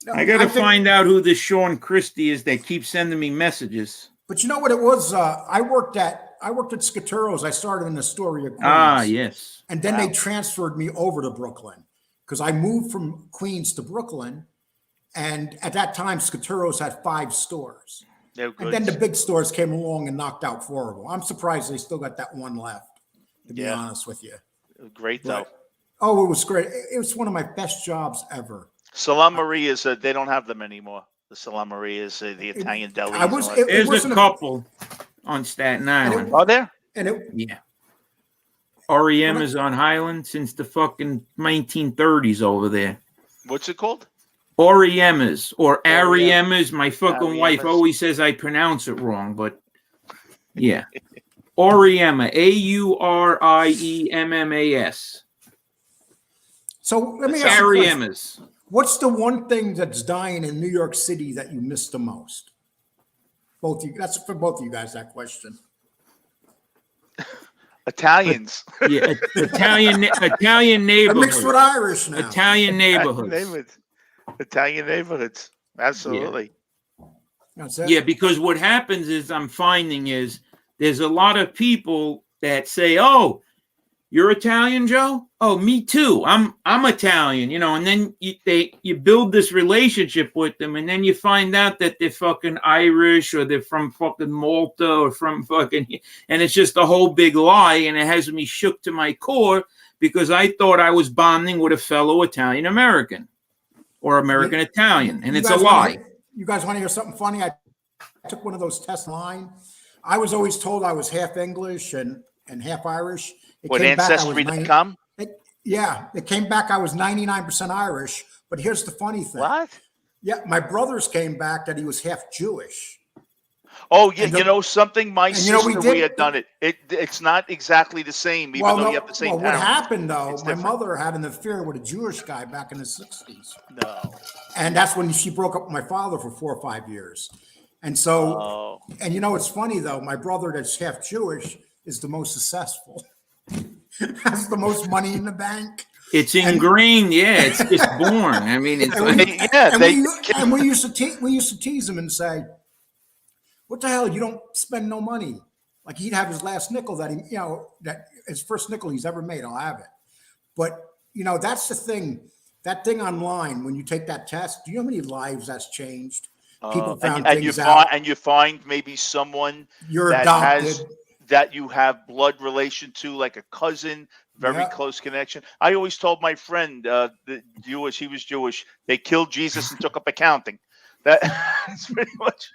No, I gotta think- find out who this Sean Christie is that keeps sending me messages. But you know what it was? I worked at Scaturo's. I started in Astoria, Queens. Ah, yes. And then they transferred me over to Brooklyn because I moved from Queens to Brooklyn. And at that time, Scaturo's had 5 stores. They're And good. then the big stores came along and knocked out 4 of them. I'm surprised they still got that one left, to be Yeah. honest with you. Great though. But, oh, it was great. It was one of my best jobs ever. Salam Marie is they don't have them anymore. The Salam Marie is the Italian deli. I was- There's a wasn't a- couple on Staten Island. Are there? And it, Yeah. REM is on Highland since the fucking 1930s over there. What's it called? Oriemas or Oriem- Ariemas. My fucking wife Ariemas. always says I pronounce it wrong, but yeah. Oriema. AURIEMMAS. so let me ask you a question. Ariemas. What's the one thing that's dying in New York City that you miss the most? Both you. That's for both of you guys. That question. Italians. Yeah, Italian I mixed with neighborhood. Irish now. Italian neighborhoods. Italian neighborhoods. Absolutely. That's it. Yeah, because what happens is I'm finding is there's a lot of people that say, "Oh, You're Italian, Joe? Oh, me too. I'm Italian, you know, and then you build this relationship with them, and then you find out that they're fucking Irish or they're from fucking Malta or from fucking, and it's just a whole big lie, and it has me shook to my core because I thought I was bonding with a fellow Italian American or American Italian, and it's a lie. You guys want to hear something funny? I took one of those tests online. I was always told I was half English and half Irish. What, Ancestry.com? Yeah, it came back. I was 99% Irish. But here's the funny thing. What? Yeah, my brothers came back that he was half Jewish. Oh, yeah, you know something? My sister, we had done it. It's not exactly the same, even though you have the same Well, what parents. happened, though, It's my different. mother had an affair with a Jewish guy back in the 60s. No. And that's when she broke up with my father for 4 or 5 years. And so, and you know, it's funny, though, my brother that's half Jewish is the most successful. Has the most money in the bank. It's ingrained, yeah. It's just born. I mean, it's we used to tease him and say, "What the hell? You don't spend no money." Like he'd have his last nickel that that his first nickel he's ever made. I'll have it. But you know, that's the thing. That thing online when you take that test, do you know how many lives that's changed? People found things out, and you find maybe someone you're that adopted. That you have blood relation to, like a cousin, very close connection. I always told my friend, the Jewish, he was Jewish. They killed Jesus and took up accounting. That's pretty much.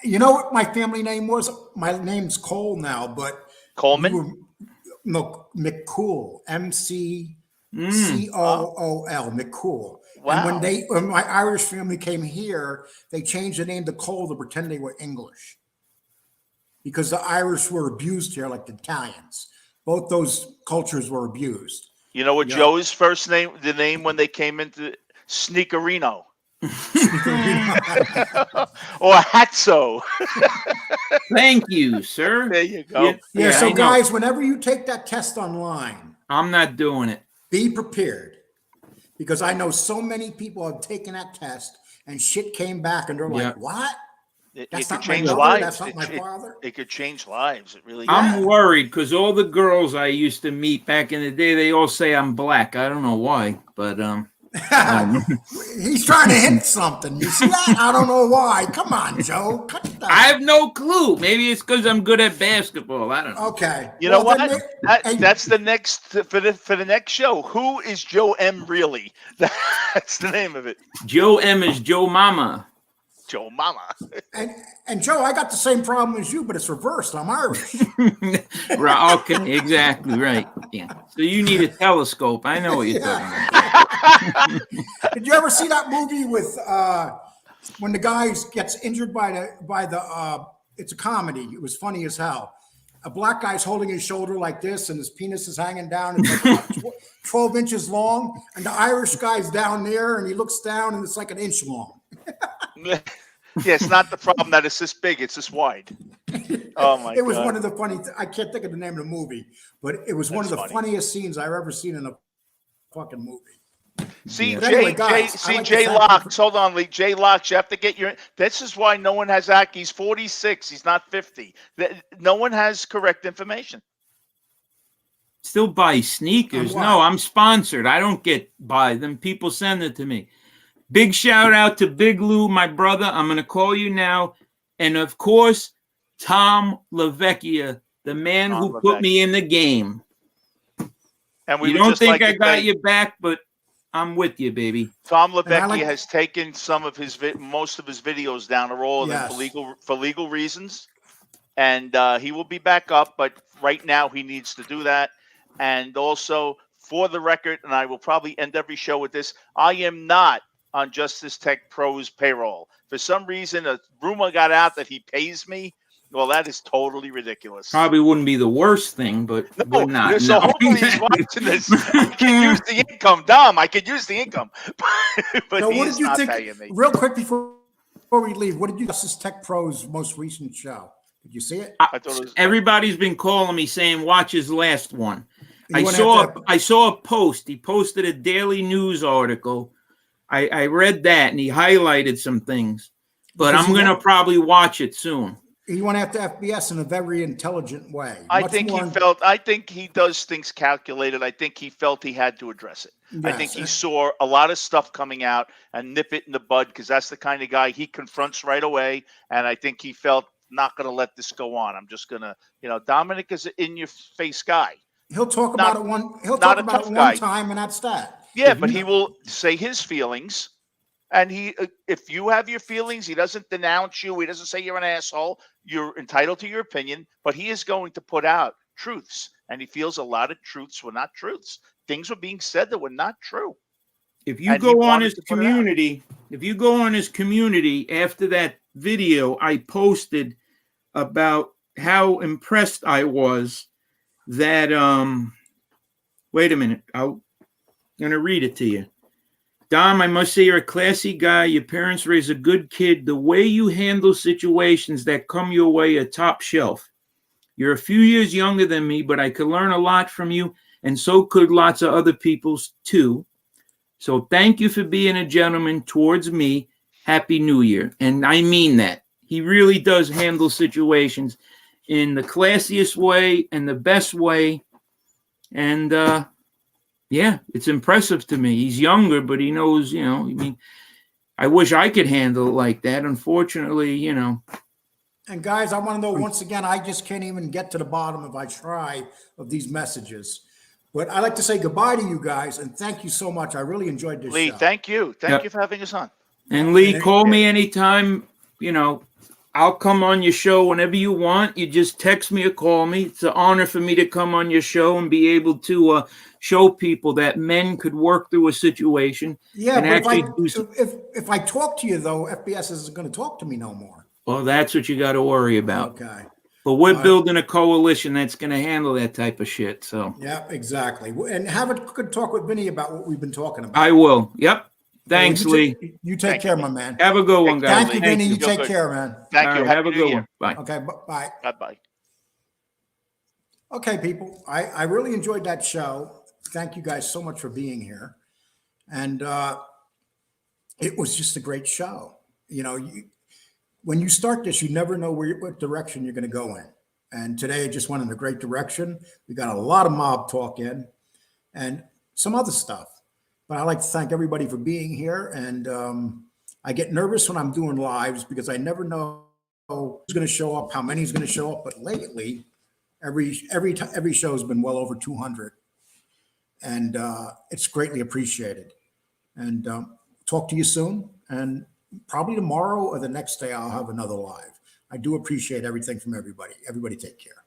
You know what my family name was? My name's Cole now, but Coleman. No, McCool. MCCOOL. McCool. Wow. And when my Irish family came here, they changed the name to Cole to pretend they were English. Because the Irish were abused here, like the Italians. Both those cultures were abused. You know what Joe's first name, the name when they came into Sneakerino. Or Hatso. Thank you, sir. There you go. Yeah, so guys, whenever you take that test online, I'm not doing it. Be prepared. Because I know so many people have taken that test and shit came back and they're like, what? It That's could not change my mother, lives. that's not my father. It could change lives. It really. I'm worried because all the girls I used to meet back in the day, they all say I'm black. I don't know why, but he's trying to hint something. You see that? I don't know why. Come on, Joe. Cut that. I have no clue. Maybe it's because I'm good at basketball. I don't know. Okay. You know what? That's the next for the next show. Who is Joe M. really? That's the name of it. Joe M. is Joe Mama. Joe Mama. And Joe, I got the same problem as you, but it's reversed. I'm Irish. Right. Okay. Exactly. Right. Yeah. So you need a telescope. I know what you're talking about. Did you ever see that movie with when the guy gets injured by the it's a comedy. It was funny as hell. A black guy's holding his shoulder like this and his penis is hanging down. It's like 12 inches long. And the Irish guy's down there and he looks down and it's like an inch long. Yeah, it's not the problem that it's this big, it's this wide. Oh my god. It was one of the funny I can't think of the name of the movie, but it was one of the funniest scenes I've ever seen in a fucking movie. See, anyway, Jay Locks, hold on, Lee. Jay Locks, you have to get this is why no one has He's 46, he's not 50. No one has correct information. Still buy sneakers. No, I'm sponsored. I don't buy them. People send it to me. Big shout out to Big Lou, my brother. I'm going to call you now. And of course, Tom LaVecchia, the man who put me in the game. And we you don't think I got your back, but I'm with you, baby. Tom LaVecchia has taken some of most of his videos down, or all of them, for legal reasons. And he will be back up, but right now he needs to do that. And also, for the record, and I will probably end every show with this, I am not on Justice Tech Pro's payroll. For some reason, a rumor got out that he pays me. Well, that is totally ridiculous. Probably wouldn't be the worst thing, but no, not. So hopefully he's watching this. I can use the income, Dom. I could use the income. But so what did you think? Paying me. Real quick before we leave, what did you Justice Tech Pro's most recent show? Did you see it? Everybody's been calling me saying watch his last one. I saw a post. He posted a daily news article. I read that and he highlighted some things, but I'm going to probably watch it soon. he went after FBS in a very intelligent way. I Much think more he in- felt, I think he does things calculated. I think he felt he had to address it. I think Yes, he saw a lot of stuff coming out and nip it in the bud because that's the kind of guy he confronts right away. And I think he felt not going to let this go on. I'm just going to, Dominic is an in your face guy. He'll talk not- about it one. He'll not talk a about it tough one guy. time, and that's that. Yeah, If but you he know- will say his feelings. And if you have your feelings, he doesn't denounce you. He doesn't say you're an asshole. You're entitled to your opinion, but he is going to put out truths. And he feels a lot of truths were not truths. Things were being said that were not true. If you And he go on wanted his to put it out. community, if you go on his community after that video I posted about how impressed I was that wait a minute, I'm gonna read it to you. Dom, I must say you're a classy guy. Your parents raised a good kid. The way you handle situations that come your way are top shelf. You're a few years younger than me, but I could learn a lot from you, and so could lots of other people's too. So thank you for being a gentleman towards me. Happy New Year. And I mean that. He really does handle situations in the classiest way and the best way. And yeah, it's impressive to me. He's younger, but he knows, I wish I could handle it like that. Unfortunately, And guys, I want to know once again. I just can't even get to the bottom if I try of these messages. But I'd like to say goodbye to you guys and thank you so much. I really enjoyed this Lee, show. thank you. Thank Yep. you for having us on. And Lee, And call me anytime, I'll come on your show whenever you want. You just text me or call me. It's an honor for me to come on your show and be able to show people that men could work through a situation. Yeah, and but actually do some, if I talk to you though, FBS isn't going to talk to me no more. well, that's what you got to worry about. Okay. But we're Right. building a coalition that's going to handle that type of shit. So Yeah, exactly. And have a good talk with Vinny about what we've been talking about. I will. Yep. Thanks, You Lee. You take Thank care, you. my man. Have a good one, guys. Thank you, Vinny. You Feel take good. care, man. Thank All you. right, have Happy a New good Year. one. Bye. Okay, bye. Bye-bye. Okay, people, I really enjoyed that show. Thank you guys so much for being here. And it was just a great show. When you start this, you never know what direction you're going to go in. And today it just went in a great direction. We got a lot of mob talk in and some other stuff. But I'd like to thank everybody for being here. And I get nervous when I'm doing lives because I never know who's going to show up, how many is going to show up. But lately, every show has been well over 200. And it's greatly appreciated. And talk to you soon. And probably tomorrow or the next day, I'll have another live. I do appreciate everything from everybody. Everybody take care.